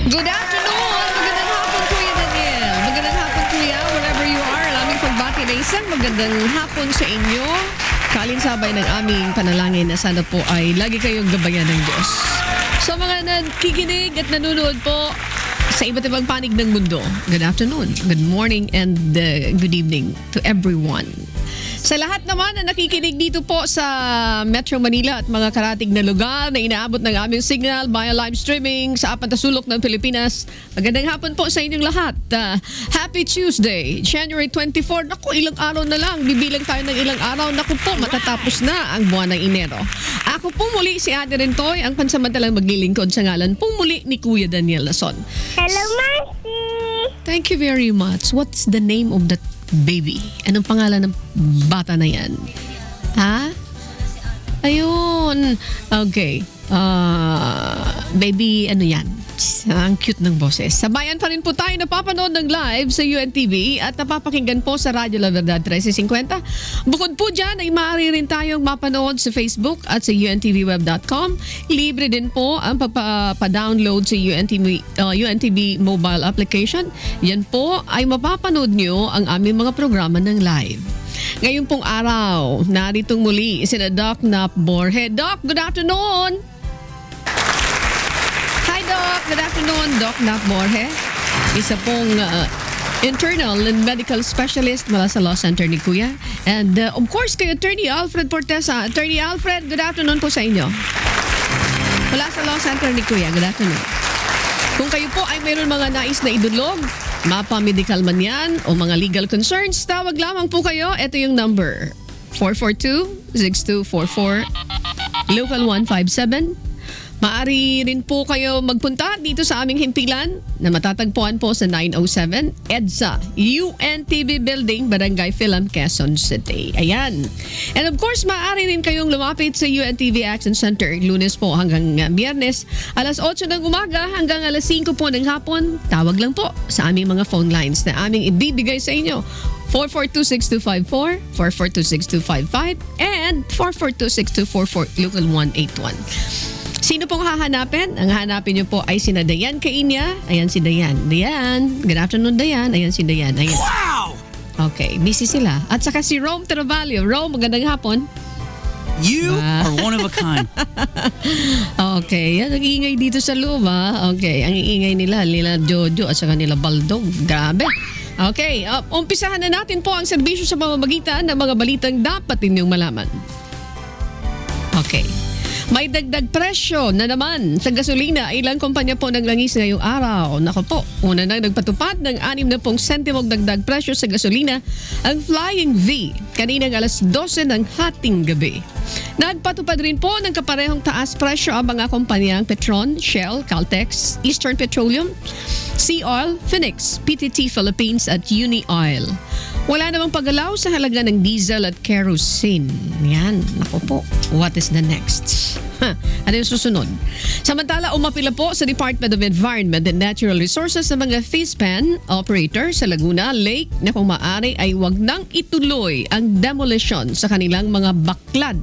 Good afternoon! Magandang hapon, Kuya Daniel. Magandang hapon, Kuya, wherever you are. Alaming pagbati na isang magandang hapon sa inyo. Kalinsabay ng aming panalangin na sana po ay lagi kayong gabayan ng Diyos. So mga nakikinig at nanonood po sa iba't ibang panig ng mundo, good afternoon, good morning, and good evening to everyone. Sa lahat naman na nakikinig dito po sa Metro Manila at mga karatig na lugar na inaabot ng aming signal via live streaming sa apat na sulok ng Pilipinas, magandang hapon po sa inyong lahat. Happy Tuesday, January 24. Naku, ilang araw na lang. Bibilang tayo ng ilang araw. Naku po, matatapos na ang buwan ng Enero. Ako po muli si Ate Rentoy, ang pansamantalang maglilingkod sa ngalan po muli ni Kuya Daniel Lason. Hello, Marcy! Thank you very much. What's the name of that baby? Anong pangalan ng bata na yan? Ha? Ayun. Okay. Baby, ano yan? Ang cute ng boses. Sabayan pa rin po tayo napapanood ng live sa UNTV at napapakinggan po sa Radyo La Verdad 1350. Bukod po dyan ay maaari rin tayong mapanood sa Facebook at sa untvweb.com. Libre din po ang pagpa-download sa UNTV mobile application. Yan po ay mapapanood nyo ang aming mga programa ng live. Ngayon pong araw, naritong muli si Doc Nap Borhe. Doc, good afternoon! Hi Doc, good afternoon, Doc Nap Borhe. Isa pong internal and medical specialist mula sa Law Center ni Kuya. And of course, kay Attorney Alfred Portesa. Attorney Alfred, good afternoon po sa inyo. Mula sa Law Center ni Kuya, good afternoon. Kung kayo po ay mayroon mga nais na idulog, mapa-medical man yan o mga legal concerns, tawag lamang po kayo. Ito yung number, 442-6244, local 157. Maaari rin po kayo magpunta dito sa aming himpilan na matatagpuan po sa 907 EDSA, UNTV Building, Barangay Philam, Quezon City. Ayan. And of course, maaari rin kayong lumapit sa UNTV Action Center Lunes po hanggang Biyernes, alas 8 ng umaga hanggang alas 5 po ng hapon. Tawag lang po sa aming mga phone lines na aming ibibigay sa inyo. 442-6254, 442-6255, and 442-6244, local 181. Sino pong hahanapin? Ang hahanapin niyo po ay sina Dayan Kainya. Ayan si Dayan. Dayan. Good afternoon, Dayan. Ayan si Dayan. Ayan. Wow! Okay, busy sila. At saka si Rome Travalio. Rome, magandang hapon. You are one of a kind. Okay, yan ang iingay dito sa loob, ha? Okay, ang iingay nila Jojo at saka nila Baldog. Grabe. Okay, umpisahan na natin po ang serbisyo sa pamamagitan ng mga balitang dapat ninyong malaman. Okay. May dagdag presyo na naman sa gasolina. Ilang kumpanya po ng langis ngayong araw. Nako po, una nang nagpatupad ng 60 sentimong dagdag presyo sa gasolina ang Flying V kaninang alas 12 ng hating gabi. Nagpatupad rin po ng kaparehong taas presyo ang mga kumpanyang Petron, Shell, Caltex, Eastern Petroleum, Sea Oil, Phoenix, PTT Philippines at Uni Oil. Wala namang paggalaw sa halaga ng diesel at kerosene. Yan, nako po. What is the next? Ano yung susunod? Samantala, umapila po sa Department of Environment and Natural Resources sa mga fish pan operator sa Laguna Lake na kung maaari ay wag nang ituloy ang demolition sa kanilang mga baklad.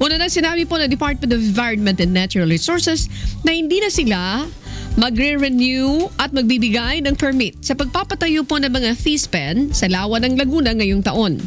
Una nang sinabi po ng Department of Environment and Natural Resources na hindi na sila magre-renew at magbibigay ng permit sa pagpapatayo po ng mga fish pen sa lawa ng Laguna ngayong taon.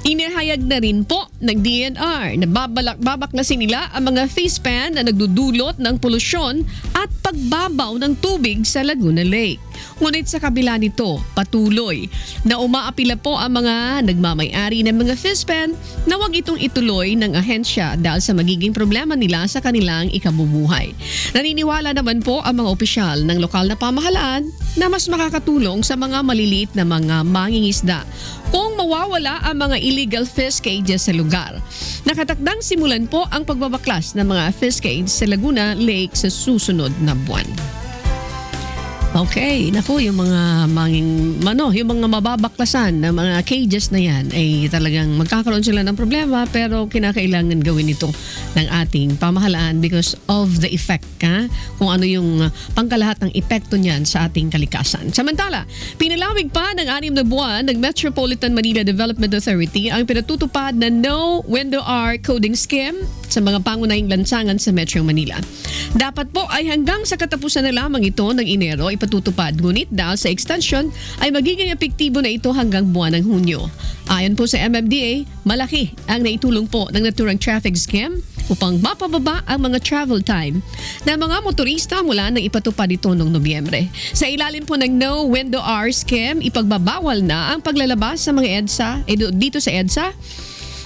Inihayag na rin po ng DNR na babaklasin nila ang mga fish pen na nagdudulot ng polusyon at pagbabaw ng tubig sa Laguna Lake. Ngunit sa kabila nito, patuloy na umaapila po ang mga nagmamay-ari ng mga fish pen na wag itong ituloy ng ahensya dahil sa magiging problema nila sa kanilang ikabubuhay. Naniniwala naman po ang mga opisyal ng lokal na pamahalaan na mas makakatulong sa mga maliliit na mga mangingisda kung mawawala ang mga illegal fish cages sa lugar. Nakatakdang simulan po ang pagbabaklas ng mga fish cage sa Laguna Lake sa susunod na buwan. Okay, naku, yung mga yung mga mababaklasan na mga cages na yan ay talagang magkakaroon sila ng problema pero kinakailangan gawin ito ng ating pamahalaan because of the effect, kung ano yung pangkalahat ng epekto niyan sa ating kalikasan. Samantala, pinalawig pa ng 6 na buwan ng Metropolitan Manila Development Authority ang pinatutupad na No Window R Coding Scheme sa mga pangunahing lansangan sa Metro Manila. Dapat po ay hanggang sa katapusan na lamang ito ng Enero ipatutupad. Ngunit dahil sa extension ay magiging epektibo na ito hanggang buwan ng Hunyo. Ayon po sa MMDA, malaki ang naitulong po ng naturang traffic scam upang mapababa ang mga travel time ng mga motorista mula nang ipatupad ito noong Nobyembre. Sa ilalim po ng No Window Hour Scam, ipagbabawal na ang paglalabas sa mga EDSA, dito sa EDSA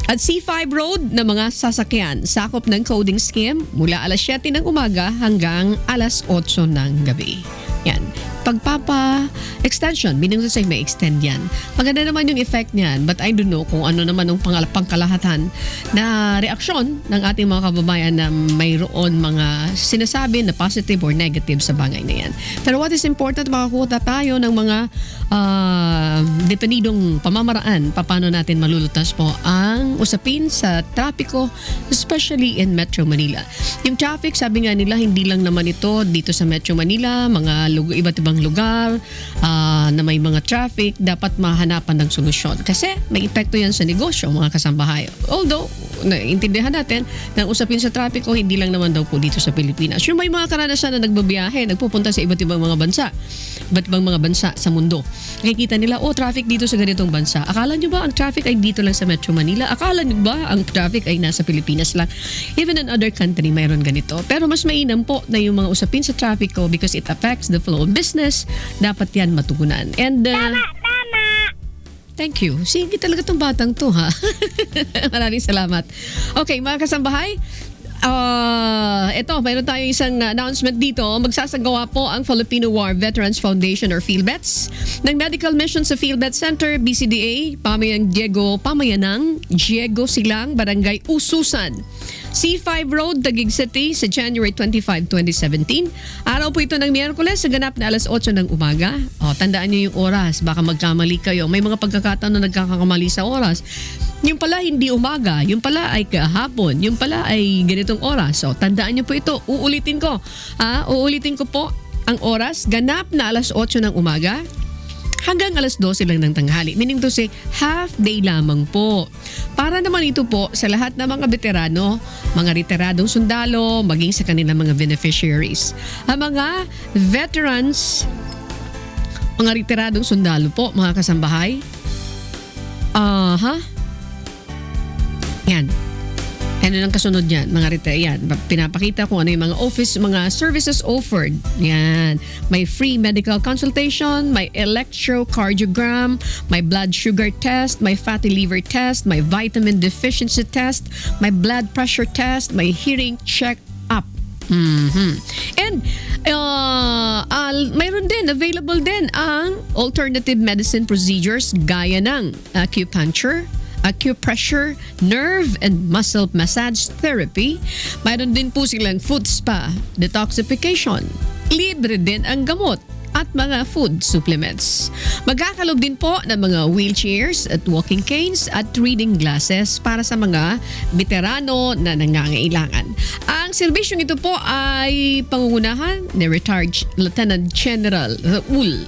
at C5 Road na mga sasakyan. Sakop ng coding scheme mula alas 7 ng umaga hanggang alas 8 ng gabi. Yan. Pagpapa-extension, meaning to say may extend yan. Maganda naman yung effect niyan, but I don't know kung ano naman ang pangkalahatan na reaksyon ng ating mga kababayan na mayroon mga sinasabi na positive or negative sa bagay na yan. Pero what is important, makakuha tayo ng mga depenidong pamamaraan paano natin malulutas po ang usapin sa trapiko, especially in Metro Manila. Yung traffic, sabi nga nila, hindi lang naman ito dito sa Metro Manila, mga iba't ibang lugar na may mga traffic, dapat mahanapan ng solusyon. Kasi may epekto yan sa negosyo, mga kasambahay. Although, naintindihan natin na usapin sa trapiko, hindi lang naman daw po dito sa Pilipinas. Yung may mga karanasan na nagbabiyahe, nagpupunta sa iba't ibang mga bansa, iba't ibang mga bansa sa mundo. Nakikita nila, traffic dito sa ganitong bansa. Akala nyo ba ang traffic ay dito lang sa Metro Manila? Akala nyo ba ang traffic ay nasa Pilipinas lang? Even in other country, mayroon ganito. Pero mas mainam po na yung mga usapin sa trapiko because it affects the flow of business. Dapat yan matugunan. And Tama! thank you. Sige talaga tong batang to, ha? Maraming salamat. Okay, mga kasambahay, ito, mayroon tayong isang announcement dito. Magsasagawa po ang Filipino War Veterans Foundation or PhilVets ng medical mission sa PhilVet Center, BCDA, Pamayanang, Diego Silang, Barangay Ususan, C5 Road, Taguig City sa January 25, 2017. Araw po ito ng Miyerkules sa ganap na alas 8 ng umaga. Tandaan niyo yung oras, baka magkamali kayo. May mga pagkakataon na nagkakamali sa oras. Yung pala hindi umaga, yung pala ay kahapon, yung pala ay ganitong oras. So, tandaan niyo po ito. Uulitin ko. Uulitin ko po ang oras, ganap na alas 8 ng umaga hanggang alas 12 lang ng tanghali. Meaning to say, half day lamang po. Para naman ito po sa lahat ng mga veterano, mga retiradong sundalo, maging sa kanilang mga beneficiaries. Ang mga veterans, mga retiradong sundalo po, mga kasambahay, yan. Ano nang kasunod yan? Yan. Pinapakita kung ano yung mga mga services offered. Yan. May free medical consultation, may electrocardiogram, may blood sugar test, may fatty liver test, may vitamin deficiency test, may blood pressure test, may hearing check-up. And mayroon din, available din ang alternative medicine procedures gaya ng acupuncture, acupressure, nerve and muscle massage therapy. Mayroon din po silang food spa, detoxification. Libre din ang gamot at mga food supplements. Magkakalob din po ng mga wheelchairs at walking canes at reading glasses para sa mga veterano na nangangailangan. Ang serbisyong ito po ay pangungunahan ni Retired Lieutenant General Raul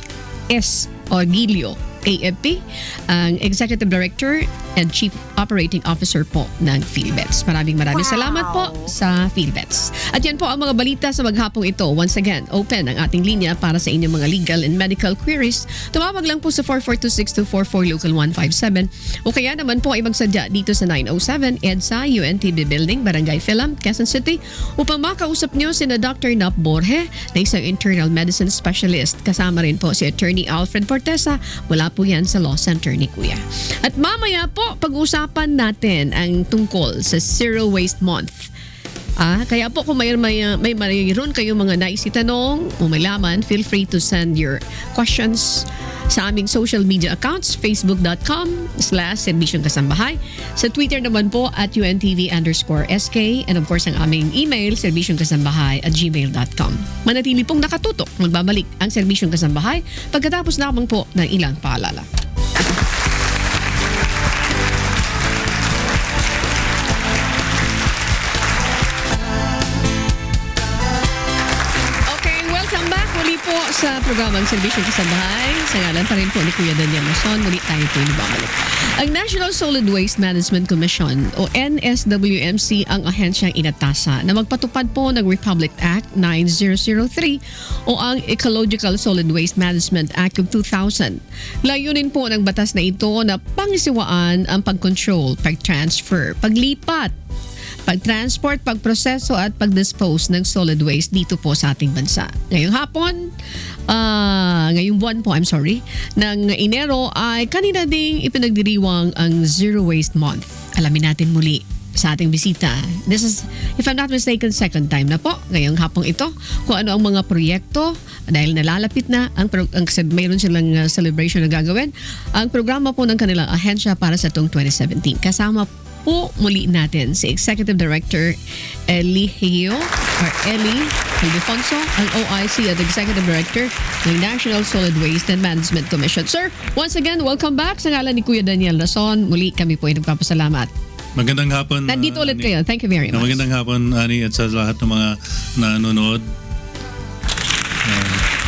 S. Orgilio, AFP, ang Executive Director and Chief Operating Officer po ng PhilVets. Maraming salamat po sa PhilVets. At yan po ang mga balita sa maghapong ito. Once again, open ang ating linya para sa inyong mga legal and medical queries. Tumawag lang po sa 4426244 Local 157 o kaya naman po ay magsadya dito sa 907 EDSA UNTB Building, Barangay Philam, Quezon City upang makausap nyo sina Dr. Nap Borge na isang internal medicine specialist. Kasama rin po si Attorney Alfred Portesa. Wala po yan sa Law Center ni Kuya. At mamaya po, pag-usapan natin ang tungkol sa Zero Waste Month. Kaya po kung mayroon kayong mga nais itanong o malaman, feel free to send your questions sa aming social media accounts, facebook.com/Serbisyong Kasambahay. Sa Twitter naman po at UNTV_SK and of course ang aming email, serbisyongkasambahay@gmail.com. Manatili pong nakatutok. Magbabalik ang Serbisyong Kasambahay pagkatapos lamang po ng ilang paalala. Po sa programang Serbisyong Kasabahay. Sa ngalan pa rin po ni Kuya Daniel Luzon, muli tayo po bumalik. Ang National Solid Waste Management Commission o NSWMC ang ahensyang inatasa na magpatupad po ng Republic Act 9003 o ang Ecological Solid Waste Management Act of 2000. Layunin po ng batas na ito na pangisiwaan ang pag-control, pag-transfer, paglipat, pag-transport, pagproseso at pag-dispose ng solid waste dito po sa ating bansa. Ngayong buwan po, ng Enero ay kanina ding ipinagdiriwang ang Zero Waste Month. Alamin natin muli sa ating bisita. This is, if I'm not mistaken, second time na po ngayong hapong ito kung ano ang mga proyekto dahil nalalapit na mayroon silang celebration na gagawin. Ang programa po ng kanilang ahensya para sa itong 2017. Kasama po muli natin si Executive Director Eli Ildefonso, ang OIC at Executive Director ng National Solid Waste and Management Commission. Sir, once again, welcome back. Sa ngalan ni Kuya Daniel Luzon, muli kami po ay nagpapasalamat. Magandang hapon. Nandito ulit Ani. kayo. Thank you very much. Magandang hapon, Ani, at sa lahat ng mga nanonood.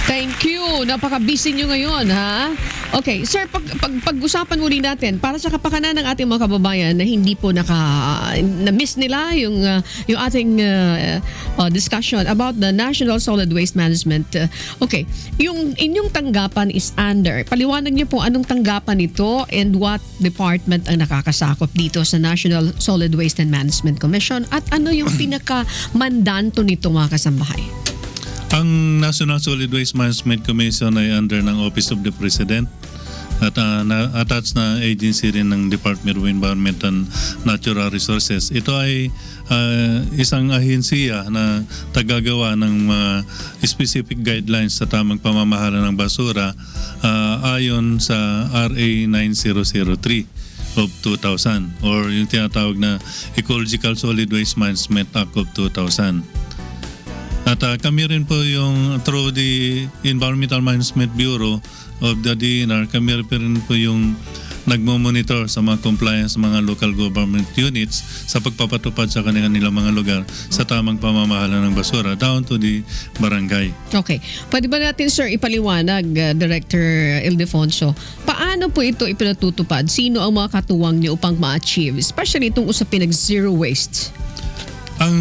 Thank you. Napaka-busy nyo ngayon, ha? Okay, sir, pag-usapan muli natin para sa kapakanan ng ating mga kababayan na hindi po na-miss nila yung ating discussion about the National Solid Waste Management. Okay, yung inyong tanggapan is under. Paliwanag niyo po anong tanggapan ito and what department ang nakakasakop dito sa National Solid Waste and Management Commission at ano yung pinaka-mandanto nito, mga kasambahay? Ang National Solid Waste Management Commission ay under ng Office of the President at attached na agency rin ng Department of Environment and Natural Resources. Ito ay isang ahensiya na tagagawa ng specific guidelines sa tamang pamamahala ng basura ayon sa RA 9003 of 2000 or yung tinatawag na Ecological Solid Waste Management Act of 2000. At kami rin po yung through the Environmental Management Bureau of the DENR, kami rin po yung nagmo-monitor sa mga compliance mga local government units sa pagpapatupad sa kanilang mga lugar sa tamang pamamahala ng basura down to the barangay. Okay. Pwede ba natin, sir, ipaliwanag, Director Ildefonso, paano po ito ipinatutupad? Sino ang mga katuwang niyo upang ma-achieve? Especially itong usapin ng zero waste. Ang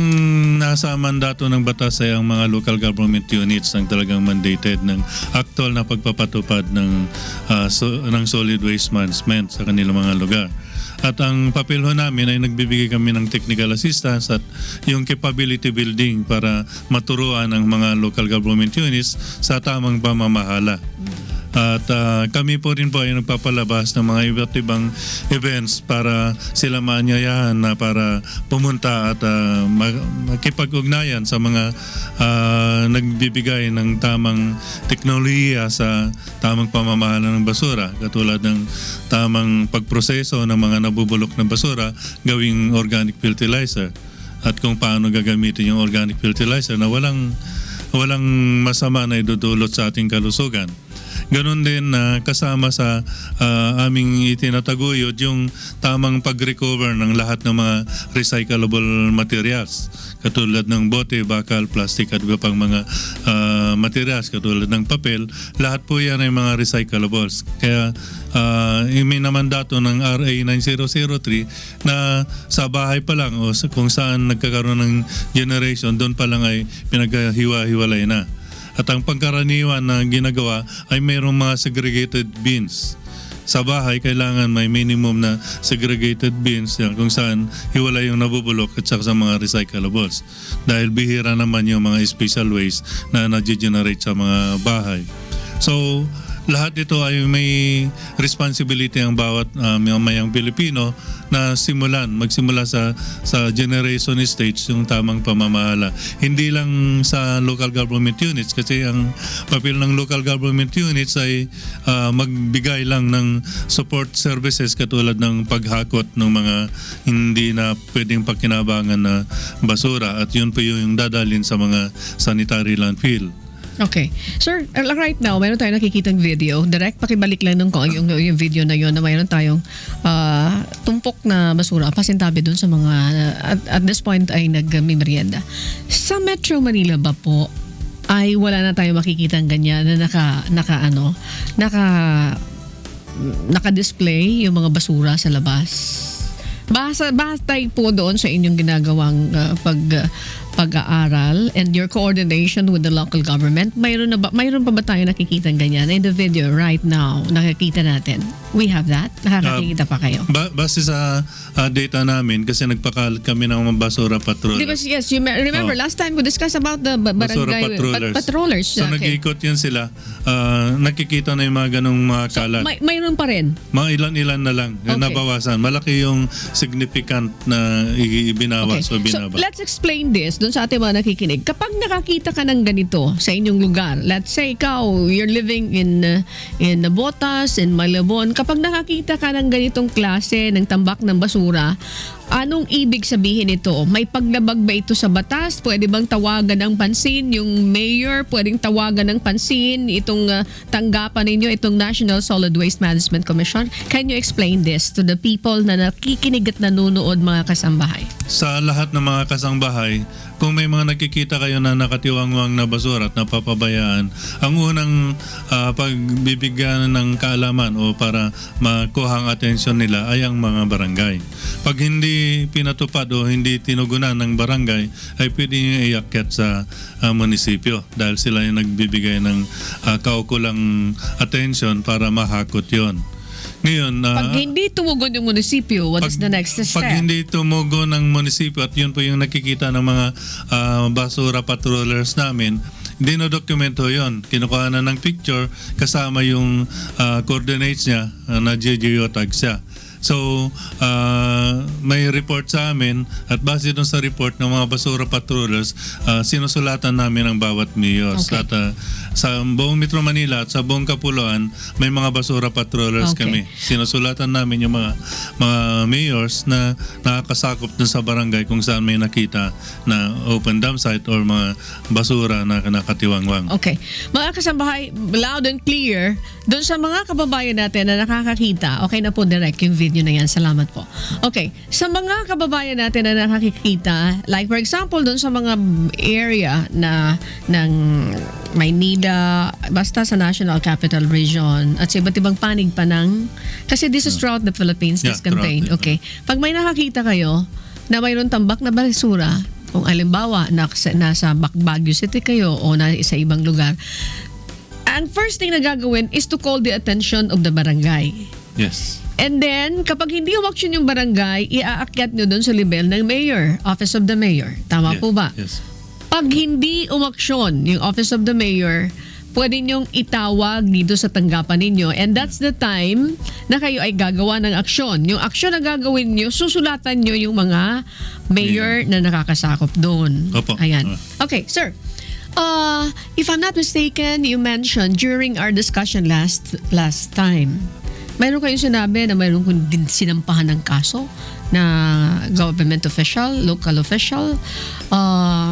nasa mandato ng batas ay ang mga local government units ang talagang mandated ng actual na pagpapatupad ng solid waste management sa kanilang mga lugar. At ang papel ho namin ay nagbibigay kami ng technical assistance at yung capability building para maturuan ang mga local government units sa tamang pamamahala. At kami po rin po ay nagpapalabas ng mga iba't ibang events para sila maanyayahan na para pumunta at makipag-ugnayan sa mga nagbibigay ng tamang teknolohiya sa tamang pamamahala ng basura, katulad ng tamang pagproseso ng mga nabubulok na basura gawing organic fertilizer at kung paano gagamitin yung organic fertilizer na walang masama na idudulot sa ating kalusugan. Ganon din na kasama sa aming itinataguyod yung tamang pag-recover ng lahat ng mga recyclable materials katulad ng bote, bakal, plastic at iba pang mga materials katulad ng papel. Lahat po yan ay mga recyclables. Kaya may namandato ng RA 9003 na sa bahay pa lang o kung saan nagkakaroon ng generation, doon pa lang ay pinaghiwa-hiwalay na. At ang pangkaraniwan na ginagawa ay mayroong mga segregated bins. Sa bahay, kailangan may minimum na segregated bins kung saan hiwalay yung nabubulok at saka sa mga recyclables. Dahil bihira naman yung mga special waste na nag-generate sa mga bahay. So, lahat ito ay may responsibility ang bawat mayang Pilipino na magsimula sa generation stage yung tamang pamamahala. Hindi lang sa local government units kasi ang papel ng local government units ay magbigay lang ng support services katulad ng paghakot ng mga hindi na pwedeng pakinabangan na basura at yun po yung dadalhin sa mga sanitary landfill. Okay. Sir, right now, mayroon tayong nakikitang video. Direct, pakibalik lang nung yung video na yun na mayroon tayong tumpok na basura, pasintabi dun sa mga, at this point ay nagmimerienda. Sa Metro Manila ba po, ay wala na tayo makikitang ganyan na naka-display yung mga basura sa labas. Batay po doon sa inyong ginagawang pag-aaral and your coordination with the local government, mayroon pa ba tayo nakikitang ganyan? In the video right now, nakikita natin. We have that? Nakakakita pa kayo? Base sa data namin, kasi nagpakalat kami ng mga basura patrollers. Because yes, you remember last time we discussed about the Basura barangay patrollers. patrollers. So nag-iikot yun sila. Nakikita na yung mga ganong mga kalat. Mayroon pa rin. Mga ilan-ilan na lang. Okay. Nabawasan. Malaki yung significant na ibinawas o binaba. So let's explain this doon sa ating mga nakikinig. Kapag nakakita ka ng ganito sa inyong lugar, let's say ikaw, you're living in Botas, in Malabon, kapag nakakita ka ng ganitong klase ng tambak ng basura, anong ibig sabihin ito? May paglabag ba ito sa batas? Pwede bang tawagan ng pansin yung mayor? Pwedeng tawagan ng pansin itong tanggapan ninyo, itong National Solid Waste Management Commission? Can you explain this to the people na nakikinig at nanonood, mga kasambahay? Sa lahat ng mga kasangbahay, kung may mga nakikita kayo na nakatiwangwang na basura at napapabayaan, ang unang pagbibigyan ng kaalaman o para makuha ang atensyon nila ay ang mga barangay. Pag hindi pinatupad o hindi tinugunan ng barangay, ay pwede nyo iakyat sa munisipyo dahil sila yung nagbibigay ng kaukulang atensyon para mahakot yon. Ngayon, pag hindi tumugon yung munisipyo, what is the next step? Pag hindi tumugon ng munisipyo at yun po yung nakikita ng mga basura patrollers namin, dinodokumento yon. Kinukuha na ng picture kasama yung coordinates niya na geotag siya. So, may report sa amin at base doon sa report ng mga basura patrollers, sinusulatan namin ang bawat mayors. Okay. At sa buong Metro Manila at sa buong Kapuluan, may mga basura patrollers Okay. kami. Sinusulatan namin yung mga mayors na nakakasakop dun sa barangay kung saan may nakita na open dump site or mga basura na nakatiwangwang. Okay. Mga kasambahay, loud and clear, doon sa mga kababayan natin na nakakakita, okay na po direct yung video na yan. Salamat po. Okay. Sa mga kababayan natin na nakakikita, like for example, doon sa mga area na ng Maynila, basta sa National Capital Region, at sa iba't ibang panig pa ng, kasi this is throughout the Philippines, this Yeah, campaign. throughout Okay. it. Pag may nakakita kayo na mayroon tambak na basura, kung alimbawa nasa Baguio City kayo o sa ibang lugar, ang first thing na gagawin is to call the attention of the barangay. Yes. And then, kapag hindi umaksyon yung barangay, iaakyat nyo doon sa level ng mayor, Office of the Mayor. Tama po ba? Yes. Pag hindi umaksyon yung Office of the Mayor, pwede nyong itawag dito sa tanggapan ninyo. And that's the time na kayo ay gagawa ng aksyon. Yung aksyon na gagawin nyo, susulatan nyo yung mga mayor na nakakasakop doon. Opo. Ayan. Okay, sir. If I'm not mistaken, you mentioned during our discussion last time, mayroon kayong sinabi na mayroon kong din sinampahan ng kaso na government official, local official.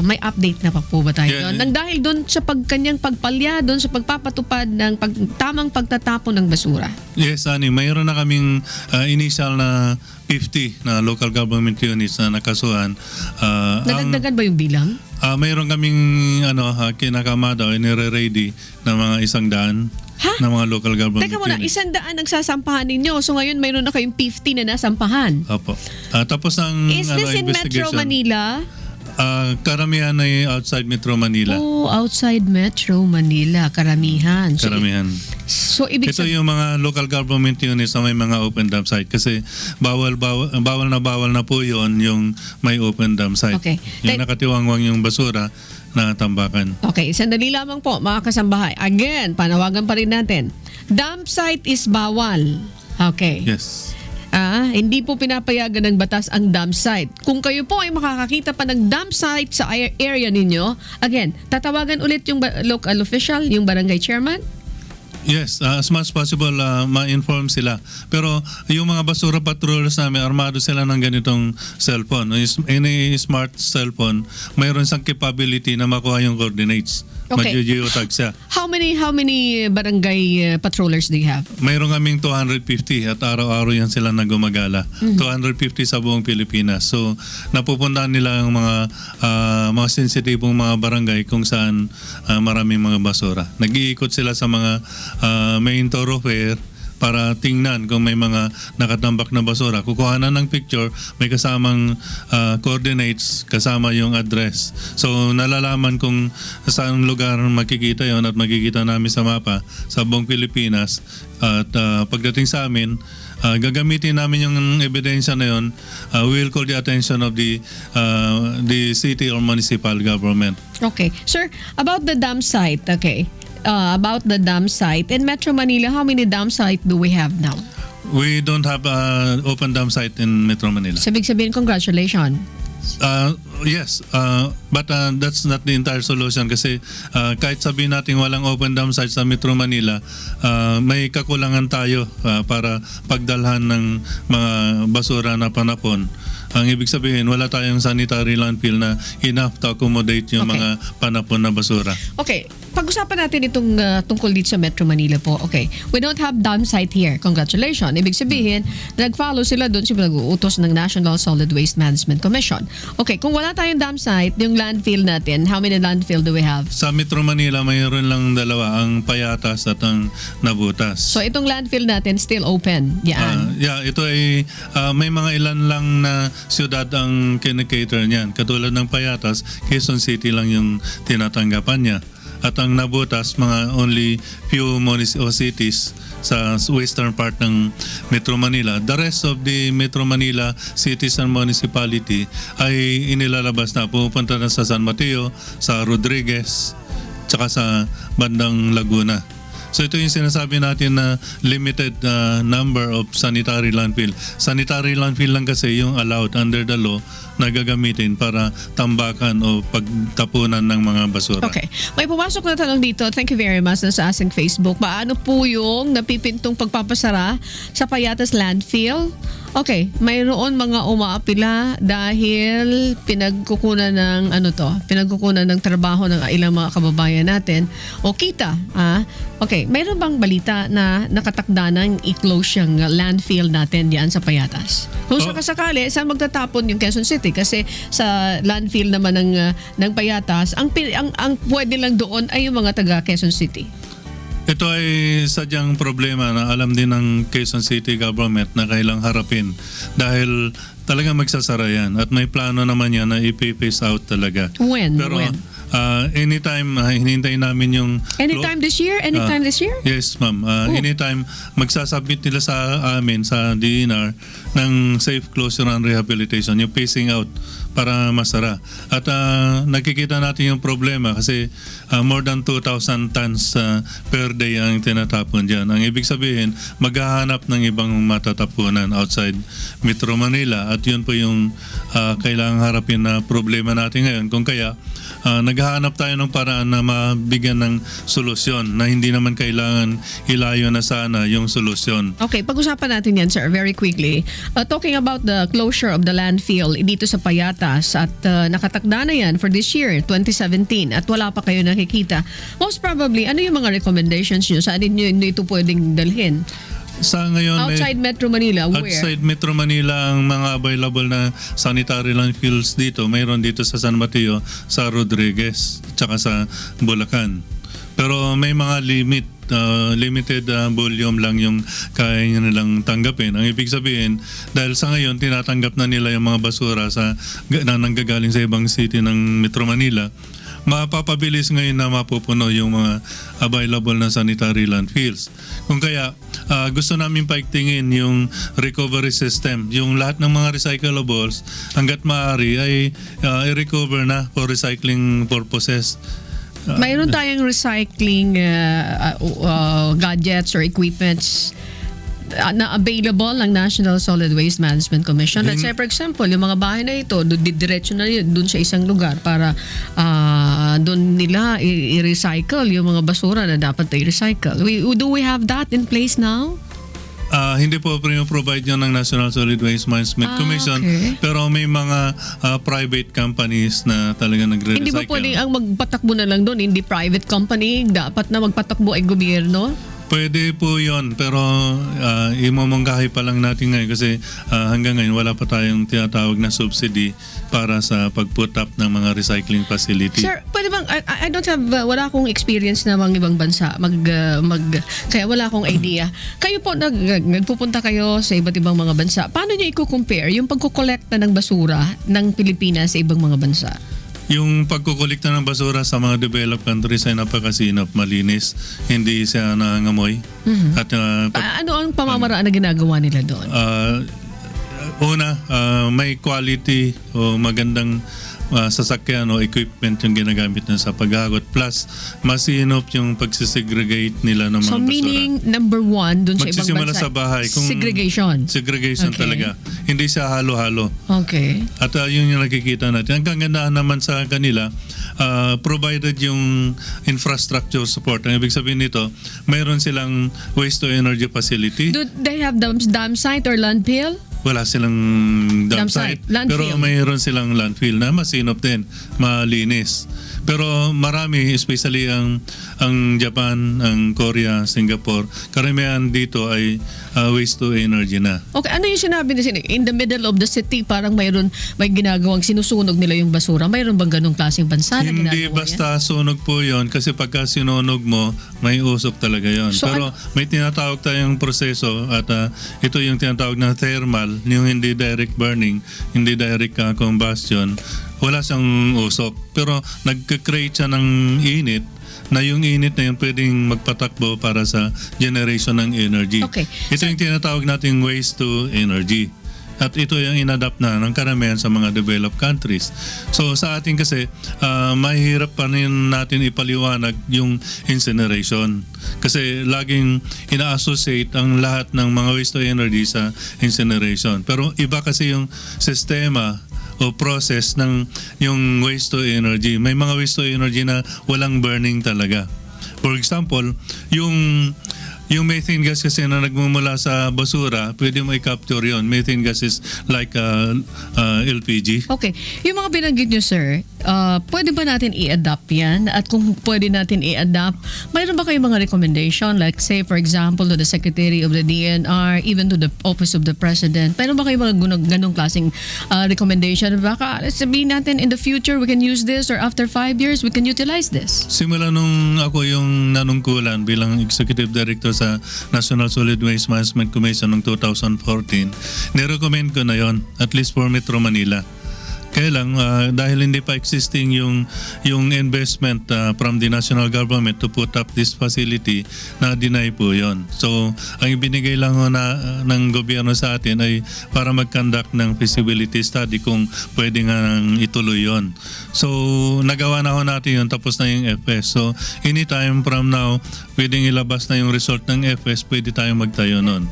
May update na pa po ba tayo doon? Nang dahil doon sa kanyang pagpalya, doon sa pagpapatupad ng tamang pagtatapon ng basura. Yes, Ani, mayroon na kaming initial na 50 na local government units na nakasuhan. Nadagdagan ba yung bilang? Mayroon kaming kinakamada o nire-ready na mga 100 na mga local government Teka muna, units. 100 ang sasampahan ninyo. So ngayon mayroon na kayong 50 na nasampahan. Opo. Tapos ang Is this in Metro investigation, Manila? karamihan ay outside Metro Manila. Oh, outside Metro Manila. Karamihan. So, Karamihan. So ibig Ito yung mga local government units na may mga open dump site kasi bawal na po yun yung may open dump site. Okay. Yung nakatiwangwang yung basura na tambakan. Okay, sandali lamang po mga kasambahay. Again, panawagan pa rin natin. Dump site is bawal. Okay. Yes. Hindi po pinapayagan ng batas ang dump site. Kung kayo po ay makakakita pa ng dump site sa area ninyo, again, tatawagan ulit yung local official, yung barangay chairman? Yes, as much possible ma-inform sila. Pero yung mga basura patrollers namin, armado sila ng ganitong cellphone. Any smart cellphone, mayroon siyang capability na makuha yung coordinates. Okay. Mag-geotag siya. How many barangay patrollers do you have? Mayroon kaming 250 at araw-araw yan sila na gumagala. 250 sa buong Pilipinas. So, napupuntahan nila yung mga sensitibong mga barangay kung saan maraming mga basura. Nag-iikot sila sa mga main thoroughfare para tingnan kung may mga nakatambak na basura. Kukuha na ng picture, may kasamang coordinates, kasama yung address. So nalalaman kung saan lugar makikita yon at makikita namin sa mapa sa buong Pilipinas. At pagdating sa amin, gagamitin namin yung ebidensya na yon. We will call the attention of the city or municipal government. Okay. Sir, about the dam site, about the dam site in Metro Manila, how many dam site do we have now? We don't have open dam site in Metro Manila. Sabig sabihin, congratulations. Yes, but that's not the entire solution kasi kahit sabihin natin walang open dam site sa Metro Manila, may kakulangan tayo para pagdalhan ng mga basura na panapon. Ang ibig sabihin, wala tayong sanitary landfill na enough to accommodate yung mga panapon na basura. Okay, pag-usapan natin itong tungkol dito sa Metro Manila po. Okay, we don't have dam site here. Congratulations. Ibig sabihin, nag-follow sila doon sa nag-uutos ng National Solid Waste Management Commission. Okay, kung wala tayong dam site, yung landfill natin, how many landfill do we have? Sa Metro Manila, mayroon lang dalawa, ang Payatas at ang Nabutas. So itong landfill natin still open. Yan. Ito ay may mga ilan lang na siyudad ang kinikater niyan. Katulad ng Payatas, Quezon City lang yung tinatanggapan niya. At ang Nabutas, mga only few cities sa western part ng Metro Manila. The rest of the Metro Manila cities and municipality ay inilalabas na. Pupunta na sa San Mateo, sa Rodriguez, tsaka sa bandang Laguna. So ito yung sinasabi natin na limited number of sanitary landfill. Sanitary landfill lang kasi yung allowed under the law na gagamitin para tambakan o pagtapunan ng mga basura. Okay. May pumasok na tanong dito. Thank you very much na sa ating Facebook. Paano po yung napipintong pagpapasara sa Payatas landfill? Okay, mayroon mga umaapila dahil pinagkukunan ng trabaho ng ilang mga kababayan natin o kita. Okay, mayroon bang balita na nakatakda ng i-close yung landfill natin diyan sa Payatas? Kung sakasakali, saan magtatapon yung Quezon City? Kasi sa landfill naman ng Payatas, ang pwede lang doon ay yung mga taga Quezon City. Ito ay sadyang problema na alam din ng Quezon City government na kailang harapin dahil talagang magsasara yan at may plano naman yan na i-phase out talaga. When? Anytime hinintay namin yung... Anytime this year? Anytime this year? Yes, ma'am. Anytime magsasubmit nila sa amin sa DNR ng safe closure and rehabilitation, yung phasing out para masara. At nakikita natin yung problema kasi more than 2,000 tons per day ang tinatapon dyan. Ang ibig sabihin, maghahanap ng ibang matatapunan outside Metro Manila at yun po yung kailangang harapin na problema natin ngayon. Kung kaya, naghahanap tayo ng paraan na mabigyan ng solusyon na hindi naman kailangan ilayo na sana yung solusyon. Okay, pag-usapan natin yan, sir, very quickly. Talking about the closure of the landfill dito sa Payatas at nakatakda na yan for this year, 2017, at wala pa kayo nakikita. Most probably, ano yung mga recommendations nyo? Saan nyo ito pwedeng dalhin? Sa ngayon, outside Metro Manila, where? Outside Metro Manila, ang mga available na sanitary landfills dito, mayroon dito sa San Mateo, sa Rodriguez, tsaka sa Bulacan. Pero may mga limited volume lang yung kaya nilang tanggapin. Ang ibig sabihin, dahil sa ngayon, tinatanggap na nila yung mga basura na nanggagaling sa ibang city ng Metro Manila, mapapabilis ngayon na mapupuno yung mga available na sanitary landfills. Kung kaya, gusto namin paigtingin yung recovery system. Yung lahat ng mga recyclables, hanggat maaari ay i-recover na for recycling purposes. Mayroon tayong recycling gadgets or equipments na available ng National Solid Waste Management Commission. Let's say, for example, yung mga bahay na ito, didiretso na yun dun sa isang lugar para dun nila i-recycle yung mga basura na dapat i-recycle. Do we have that in place now? Hindi po provide yun ng National Solid Waste Management Commission, okay. pero may mga private companies na talaga nagre-recycle. Hindi ba pwedeng ang magpatakbo na lang doon, hindi private company, dapat na magpatakbo ay gobyerno? Pwede po yon, pero imamanggahay pa lang natin ngayon kasi hanggang ngayon wala pa tayong tinatawag na subsidy para sa pag-put up ng mga recycling facility. Sir, pwede bang, I don't have, wala akong experience na mga ibang bansa, kaya wala akong idea. Kayo po, nagpupunta kayo sa iba't ibang mga bansa, paano nyo i-compare yung pagkukolekta ng basura ng Pilipinas sa ibang mga bansa? Yung pagkukolekta ng basura sa mga developed countries ay napakasinop, malinis, hindi siya nangangamoy. At Ano ang pamamaraan na ginagawa nila doon? una, may quality o magandang sasakyan o equipment yung ginagamit na sa paghagot. Plus, masinop yung pagsisegregate nila ng mga So basura. meaning, number one, dun sa ibang Magsisimula bansa, sa bahay. segregation. Segregation Okay. talaga. Hindi siya halo-halo. Okay. At yun yung nakikita natin. Ang kagandahan naman sa kanila, provided yung infrastructure support. Ang ibig sabihin nito, mayroon silang waste to energy facility. Do they have dam site or landfill? Wala silang dump Dump site, site. landfill. Pero mayroon silang landfill na masinop din, malinis. Pero marami, especially ang Japan, ang Korea, Singapore, karamihan dito ay waste to energy na. Okay, ano yung sinabi niya? In the middle of the city, parang may ginagawang sinusunog nila yung basura. Mayroon bang ganong klaseng bansa na ginagawa Hindi basta sunog po yon, kasi pagka sinunog mo, may usok talaga yon. So, pero may tinatawag tayong proseso at ito yung tinatawag na thermal, yung hindi direct burning, hindi direct combustion. Wala siyang usok. Pero nagka-create siya ng init na yung init na yun pwedeng magpatakbo para sa generation ng energy. Okay. Ito yung tinatawag nating waste to energy. At ito yung inadapt na ng karamihan sa mga developed countries. So sa atin kasi, mahirap pa rin natin ipaliwanag yung incineration. Kasi laging ina-associate ang lahat ng mga waste to energy sa incineration. Pero iba kasi yung sistema o process ng yung waste to energy. May mga waste to energy na walang burning talaga. For example, yung methane gas kasi na nagmumula sa basura, pwede mo i-capture yun. Methane gas is like LPG. Okay. Yung mga binanggit nyo, sir, pwede ba natin i-adapt yan? At kung pwede natin i-adapt, mayroon ba kayong mga recommendation? Like say, for example, to the Secretary of the DNR, even to the Office of the President. Mayroon ba kayong mga ganong klaseng recommendation? Baka sabihin natin, in the future, we can use this, or after 5 years, we can utilize this. Simula nung ako yung nanungkulan bilang Executive Director sa National Solid Waste Management Commission noong 2014, nirecommend ko na yon, at least for Metro Manila. Kaya lang, dahil hindi pa existing yung investment from the national government to put up this facility, na-deny po yon. So, ang ibinigay lang ng gobyerno sa atin ay para mag-conduct ng feasibility study kung pwede nga ituloy yon. So, nagawa na ho natin yun, tapos na yung FS. So, anytime from now, pwedeng ilabas na yung result ng FS, pwede tayong magtayo nun.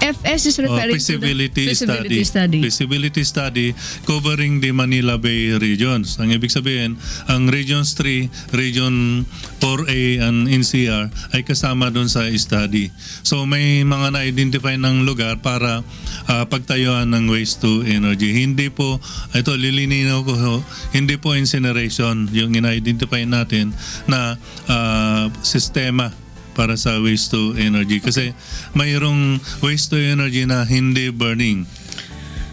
FS is referring to the feasibility study. Feasibility study covering the Manila Bay regions. Ang ibig sabihin, ang Regions 3, Region 4A, and NCR ay kasama doon sa study. So may mga na-identify ng lugar para pagtayuan ng waste to energy. Hindi po, ito lilinaw ko, hindi po incineration yung ina-identify natin na sistema para sa waste to energy. Kasi mayroong waste to energy na hindi burning.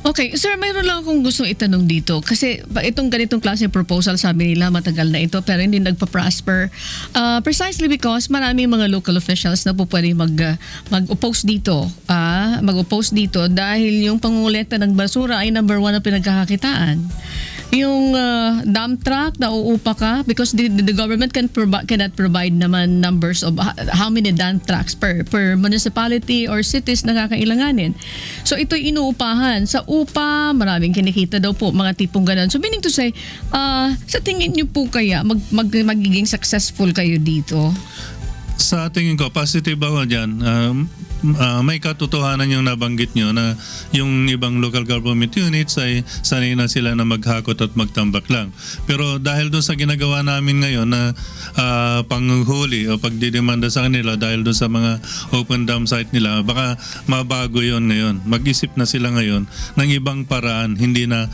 Okay, sir, mayroon lang akong gustong itanong dito. Kasi itong ganitong klase proposal, sabi nila matagal na ito pero hindi nagpa-prosper. Precisely because maraming mga local officials na po pwede mag-oppose dito. Mag-oppose dito dahil yung pangungulekta ng basura ay number 1 na pinagkakakitaan. Yung dump truck na uupa ka because the government cannot provide naman numbers of how many dump trucks per municipality or cities na kakailanganin. So ito'y inuupahan. Sa upa, maraming kinikita daw po, mga tipong ganun. So meaning to say, sa tingin niyo po kaya magiging successful kayo dito? Sa tingin ko, positive ako dyan. may katotohanan yung nabanggit nyo na yung ibang local government units ay sanay na sila na maghakot at magtambak lang. Pero dahil doon sa ginagawa namin ngayon na panghuli o pagdidemanda sa kanila dahil doon sa mga open dam site nila, baka mabago yon ngayon. Mag-isip na sila ngayon ng ibang paraan, hindi na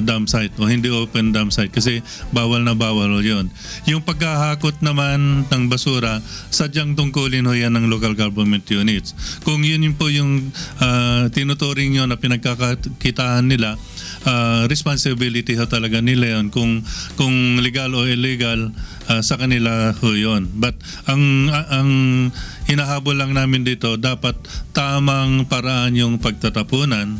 dam site o hindi open dam site kasi bawal na bawal yon. Yung pagkahakot naman ng basura, sadyang tungkulin ho yan ng local government units. Kung yun po yung tinuturing nyo na pinagkakakitaan nila, responsibility ho talaga nila yun. Kung legal o illegal, sa kanila ho yun. But ang hinahabol lang namin dito, dapat tamang paraan yung pagtatapunan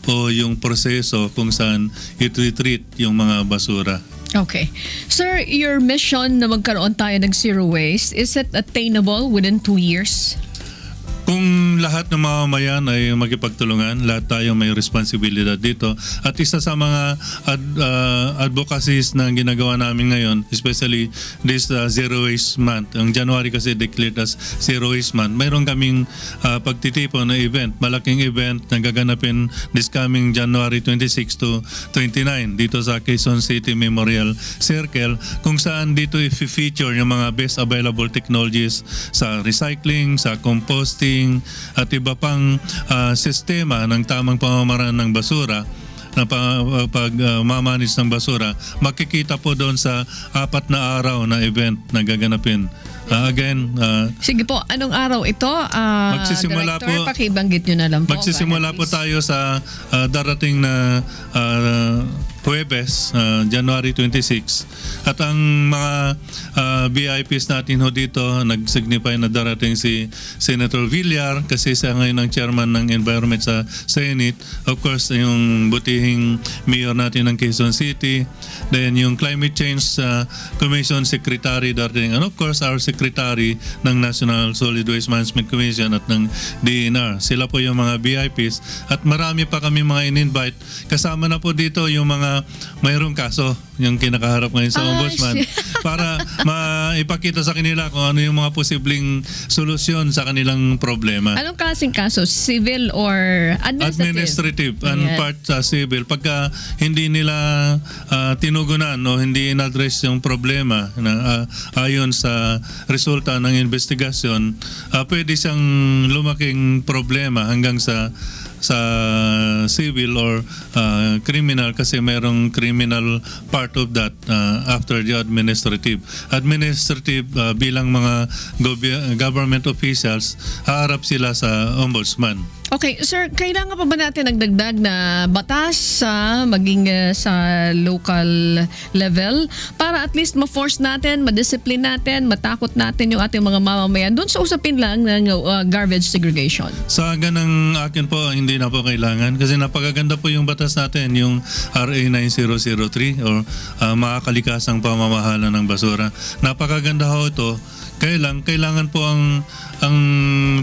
o yung proseso kung saan i-treat yung mga basura. Okay. Sir, your mission na magkaroon tayo ng zero waste, is it attainable within 2 years? Kung lahat ng mamamayan ay magkipagtulungan, lahat tayo may responsibilidad dito. At isa sa mga advocacies na ginagawa namin ngayon, especially this Zero Waste Month. Ang January kasi declared as Zero Waste Month. Mayroon kaming pagtitipon na event, malaking event na gaganapin this coming January 26 to 29 dito sa Quezon City Memorial Circle, kung saan dito i-feature yung mga best available technologies sa recycling, sa composting, at iba pang sistema ng tamang pamamaraan ng basura na pag-mamanage ng basura. Makikita po doon sa 4 na araw na event na gaganapin. Sige po, anong araw ito? Magsisimula Director, po, pakibanggit nyo na lang po. magsisimula po tayo sa darating na Huwebes, January 26. At ang mga VIPs natin ho dito, nag-signify na darating si Senator Villar kasi siya ngayon ang chairman ng Environment sa Senate. Of course, yung butihing mayor natin ng Quezon City. Then yung Climate Change Commission Secretary darating. And of course, our Secretary ng National Solid Waste Management Commission at ng DNR. Sila po yung mga VIPs. At marami pa kami mga in-invite. Kasama na po dito yung mga mayroong kaso, yung kinakaharap ngayon sa Ombudsman, para maipakita sa kanila kung ano yung mga posibleng solusyon sa kanilang problema. Anong klaseng kaso? Civil or administrative? And part sa civil. Pagka hindi nila tinugunan o hindi in-address yung problema na ayon sa resulta ng investigasyon, pwede siyang lumaking problema hanggang sa civil or criminal kasi merong criminal part of that after the administrative. Administrative bilang mga government officials, haharap sila sa ombudsman. Okay, sir, kailangan pa ba natin nagdagdag na batas maging sa local level para at least ma-force natin, ma-discipline natin, matakot natin yung ating mga mamamayan doon sa usapin lang ng garbage segregation? Sa ganang akin po, hindi na po kailangan kasi napakaganda po yung batas natin, yung RA 9003 or makakalikasang pamamahala ng basura. Napakaganda ho ito. Kailangan po ang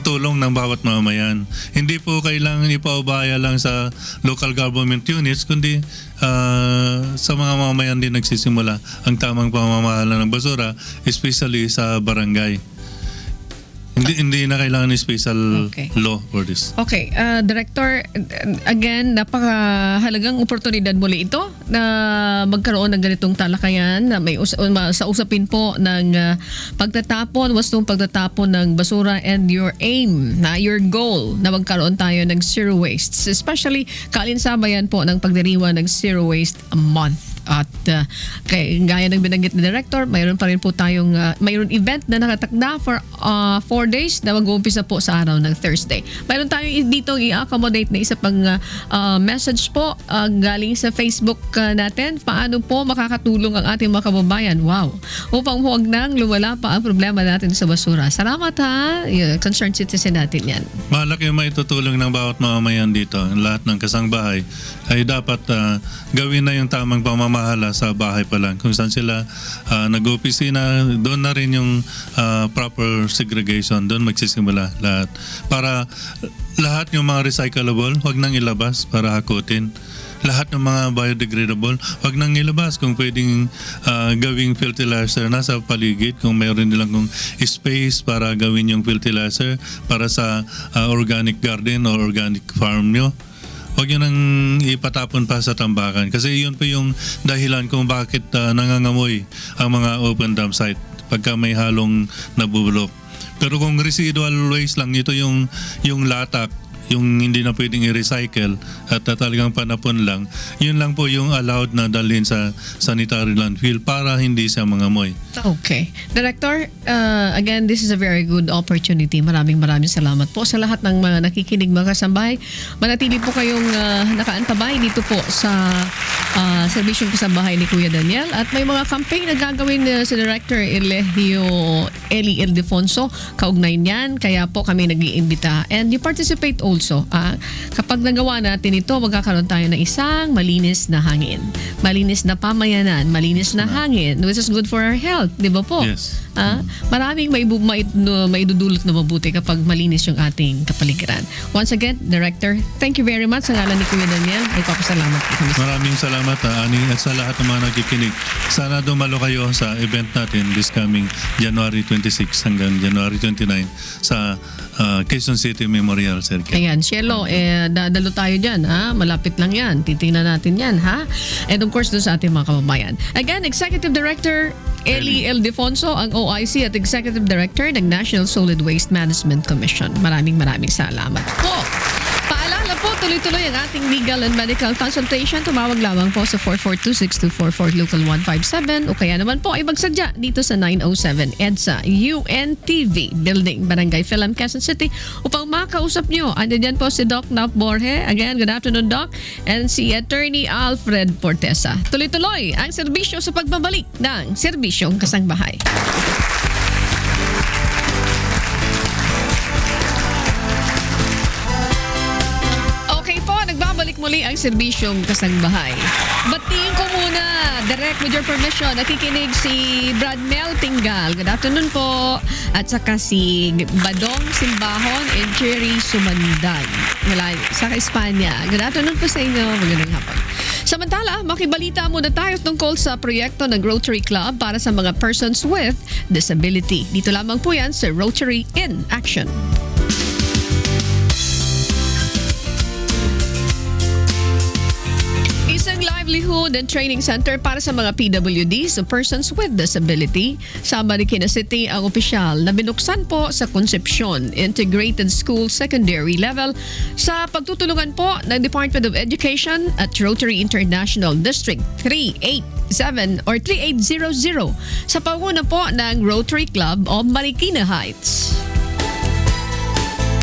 tulong ng bawat mamamayan. Hindi po kailangan ipaubaya lang sa local government units, kundi sa mga mamamayan din nagsisimula ang tamang pamamahala ng basura, especially sa barangay. Hindi na kailangan ng special law for this. Okay, Director, again, napakahalagang oportunidad muli ito na magkaroon ng ganitong talakayan na may sa usapin po ng pagtatapon, wastong pagtatapon ng basura and your aim, your goal na magkaroon tayo ng zero waste. Especially kalinsabayan po ng pagdiriwang ng Zero Waste Month. At gaya ng binanggit ni Director, mayroon pa rin po tayong mayroon event na nakatakda for 4 days na mag-uumpisa po sa araw ng Thursday. Mayroon tayong dito i-accommodate na isa pang message po galing sa Facebook natin. Paano po makakatulong ang ating mga kababayan? Wow! Upang huwag nang lumala pa ang problema natin sa basura. Salamat ha! Concerned citizen natin yan. Malaki yung maitutulong ng bawat mamamayan dito. Lahat ng kasangbahay ay dapat gawin na yung tamang pamamayan pamamahala sa bahay pa lang. Kung saan sila nag-opisina, doon na rin yung proper segregation. Doon magsisimula lahat. Para lahat yung mga recyclable, wag nang ilabas para hakutin. Lahat ng mga biodegradable, wag nang ilabas. Kung pwedeng gawing fertilizer nasa paligid, kung mayroon nilang kung space para gawin yung fertilizer para sa organic garden or organic farm nyo, wag yun nang ipatapon pa sa tambakan. Kasi yun po yung dahilan kung bakit nangangamoy ang mga open dump site pagka may halong nabubulok. Pero kung residual waste lang, ito yung latak, yung hindi na pwedeng i-recycle at talagang panapon lang, yun lang po yung allowed na dalhin sa sanitary landfill para hindi siya mangamoy. Okay. Director, again, this is a very good opportunity. Maraming salamat po sa lahat ng mga nakikinig mga kasambahay. Manatili po kayong nakaantabay dito po sa serbisyong kasambahay ni Kuya Daniel. At may mga campaign na gagawin sa Director Eli Ildefonso. Kaugnay niyan, kaya po kami nag-iimbita. And you participate also. Kapag nagawa natin ito, magkakaroon tayo ng isang malinis na hangin. Malinis na pamayanan, malinis na hangin, which is good for our health. Di ba po? Yes. Maraming maidudulot na mabuti kapag malinis yung ating kapaligiran. Once again, Director, thank you very much. Sa ngalan ni Kuya Daniel, ay papasalamat po kami. Maraming salamat Ani at sa lahat ng mga nakikinig. Sana dumalo kayo sa event natin this coming January 26 hanggang January 29 sa Quezon City Memorial Circle. Ayan, Cielo, dadalo tayo dyan, ha? Malapit lang yan. Titingnan natin yan, ha? And of course, doon sa ating mga kababayan. Again, Executive Director Eli Ildefonso, ang OIC at Executive Director ng National Solid Waste Management Commission. Maraming salamat po. Paalala po, tuloy-tuloy ang ating legal and medical consultation. Tumawag lamang po sa 442-6244 Local 157 o kaya naman po ay magsadya dito sa 907 EDSA UNTV Building, Barangay Philam, Quezon City upang makausap nyo. Ano dyan po si Doc Nap Borge. Again, good afternoon, Doc. And si Attorney Alfred Portesa. Tuloy-tuloy ang serbisyo sa pagbabalik ng serbisyong kasangbahay. Nagbabalik muli ang serbisyong kasangbahay. Batiin ko muna, direct with your permission, nakikinig si Brad Mel Tingal. Good afternoon po. At saka si Badong Simbahon and Cherry Sumandan. Wala, sa Espanya. Good afternoon po sa inyo. Magandang hapon. Samantala, makibalita muna tayo tungkol sa proyekto ng Rotary Club para sa mga persons with disability. Dito lamang po yan sa Rotary in Action. Livelihood and Training Center para sa mga PWDs o persons with disability. Sa Marikina City ang opisyal na binuksan po sa Concepcion Integrated School Secondary Level sa pagtutulungan po ng Department of Education at Rotary International District 387 or 3800 sa panguna po ng Rotary Club of Marikina Heights.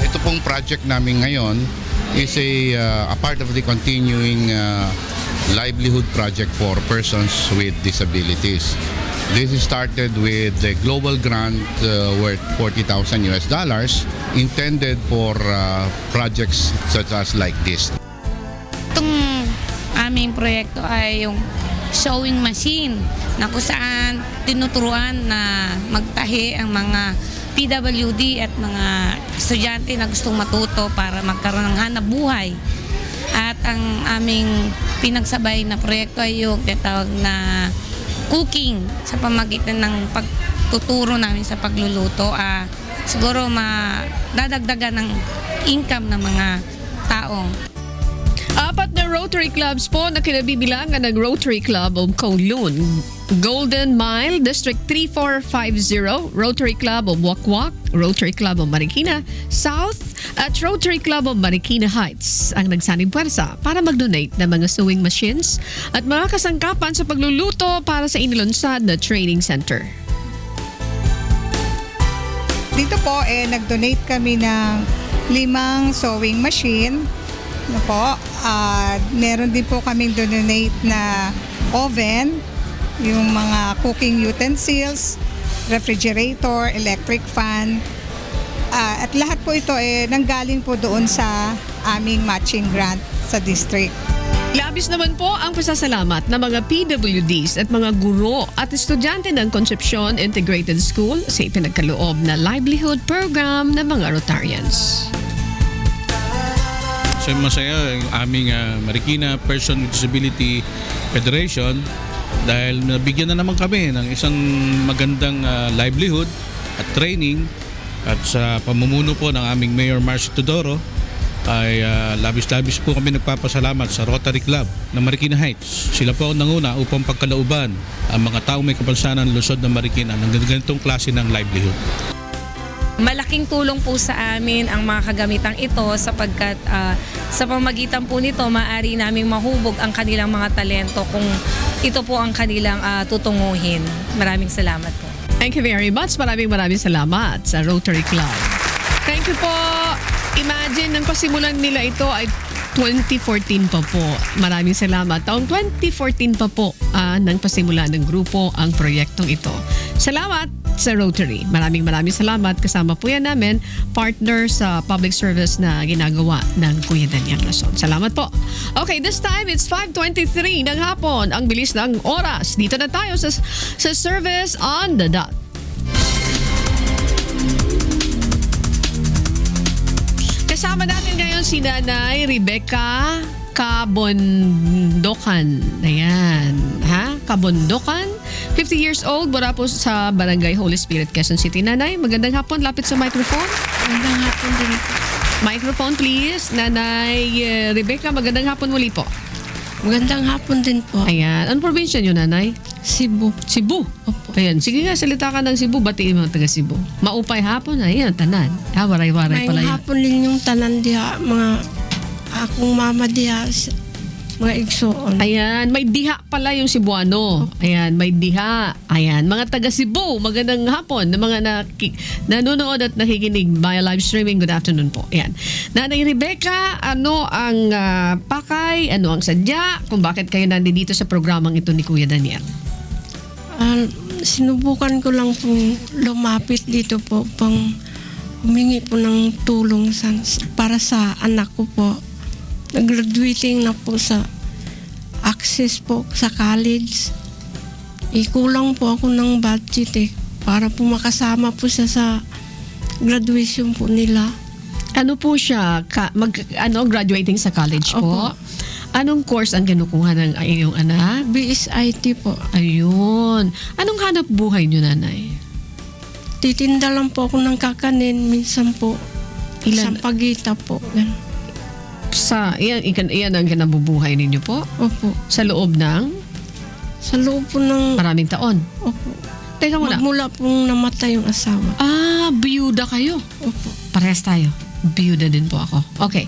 Ito pong project namin ngayon is a part of the continuing livelihood project for persons with disabilities. This is started with a global grant worth $40,000 intended for projects such as like this. Itong aming proyekto ay yung sewing machine na kung saan tinuturuan na magtahi ang mga PWD at mga estudyante na gustong matuto para magkaroon ng hanap buhay. At ang aming pinagsabay na proyekto ay yung tinatawag na cooking sa pamagitan ng pagtuturo namin sa pagluluto. Siguro madadagdagan ng income ng mga tao. Apat na Rotary Clubs po na kinabibilangan ng Rotary Club of Kowloon, Golden Mile, District 3450, Rotary Club of Wakwak, Rotary Club of Marikina South, at Rotary Club of Marikina Heights ang nagsanib puwersa para mag-donate ng mga sewing machines at mga kasangkapan sa pagluluto para sa inilunsad na training center. Dito po nag-donate kami ng 5 sewing machine. Meron din po kaming donate na oven, yung mga cooking utensils, refrigerator, electric fan. At lahat po ito nanggaling po doon sa aming matching grant sa district. Labis naman po ang pasasalamat ng mga PWDs at mga guro at estudyante ng Concepcion Integrated School sa ipinagkaloob na livelihood program ng mga Rotarians. So masaya ang aming Marikina Person with Disability Federation dahil nabigyan na naman kami ng isang magandang livelihood at training at sa pamumuno po ng aming Mayor Marcy Tudoro ay labis-labis po kami nagpapasalamat sa Rotary Club ng Marikina Heights. Sila po ang nanguna upang pagkalauban ang mga taong may kapansanan ng lungsod ng Marikina ng ganitong klase ng livelihood. Malaking tulong po sa amin ang mga kagamitang ito sapagkat sa pamagitan po nito maaari naming mahubog ang kanilang mga talento kung ito po ang kanilang tutunguhin. Maraming salamat po. Thank you very much. Maraming salamat sa Rotary Club. Thank you po. Imagine, nang pasimulan nila ito ay 2014 pa po. Maraming salamat. Taong 2014 pa po nang pasimula ng grupo ang proyektong ito. Salamat sa Rotary. Maraming salamat. Kasama po yan namin, partner sa public service na ginagawa ng Kuya Daniel Rason. Salamat po. Okay, this time it's 5:23 ng hapon. Ang bilis ng oras. Dito na tayo sa Service on the Dot. Kasama natin ngayon si Nanay Rebecca Cabondocan. Ayan. Cabondocan. 50 years old. Mula po sa Barangay Holy Spirit, Quezon City. Nanay, magandang hapon. Lapit sa microphone. Magandang hapon din po. Microphone, please. Nanay Rebecca, magandang hapon muli po. Magandang hapon din po. Ayan. Anong probinsya nyo, Nanay? Cebu. Cebu. Opo. Ayan. Sige nga, salita ka ng Cebu. Batiin mga taga Cebu. Maupay hapon. Ayan, tanan. Waray-waray pala May yun. hapon din yung tanan diha, mga akong mama diha, mga igsoon. Ayan, may diha pala yung Cebuano. Ayan, may diha. Ayan, mga taga Cebu, magandang hapon na mga nanonood at nakikinig via live streaming. Good afternoon po. Ayan. Nanay Rebecca, ano ang pakay, ano ang sadya, kung bakit kayo nandito sa programang ito ni Kuya Daniel? Sinubukan ko lang pong lumapit dito po, pang humingi po ng tulong para sa anak ko po. Nag-graduating na po sa access po sa college. Kulang po ako ng budget para po makasama po siya sa graduation po nila. Ano po siya? Graduating sa college po? Opo. Anong course ang kinukuha ng iyong anak? BSIT po. Ayun. Anong hanap buhay niyo, Nanay? Titinda lang po ako ng kakanin, minsan po. Ilan? Sampagita po. Yan. Iyan ang kinabubuhay ninyo po? Opo. Sa loob ng Sa loob po ng... maraming taon? Opo. Teka muna. Magmula pong namatay yung asawa. Biyuda kayo. Opo. Parehas tayo. Biyuda din po ako. Okay.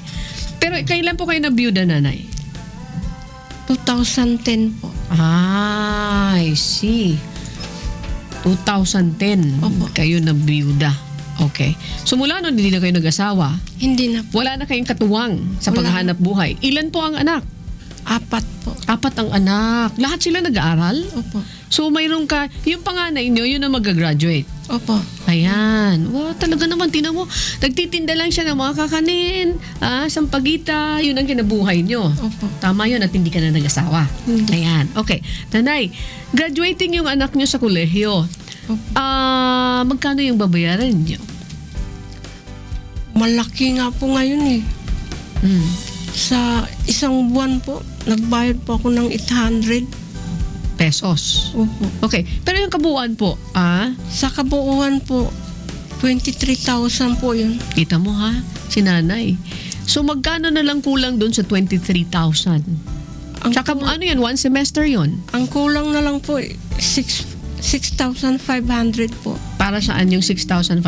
Pero kailan po kayo na biyuda, Nanay? 2010 po. I see. 2010. Opo. Kayo na biyuda. Okay. So mula noon, hindi na kayo nag-asawa. Hindi na po. Wala na kayong katuwang sa Wala. paghahanap buhay. Ilan po ang anak? 4 po. 4 ang anak. Lahat sila nag-aaral? Opo. So mayroon ka, yung panganay nyo, yun ang mag-graduate. Opo. Ayan. Wow, talaga naman, tinan mo. Nagtitinda lang siya ng mga kakanin, sampagita, yun ang kinabuhay nyo. Opo. Tama yun at hindi ka na nag-asawa. Hindi. Ayan. Okay. Nanay, graduating yung anak nyo sa kolehiyo. Opo. Magkano yung babayaran nyo? Malaki nga po ngayon Sa isang buwan po, nagbayad po ako ng 800. Pesos. Opo. Okay. Pero yung kabuuan po, Sa kabuuan po, 23,000 po yun. kita mo ha, si Nanay. So magkano na lang kulang doon sa 23,000? Tsaka ano yun, one semester yun? Ang kulang na lang po, 6,500 po. Para saan yung 6,500?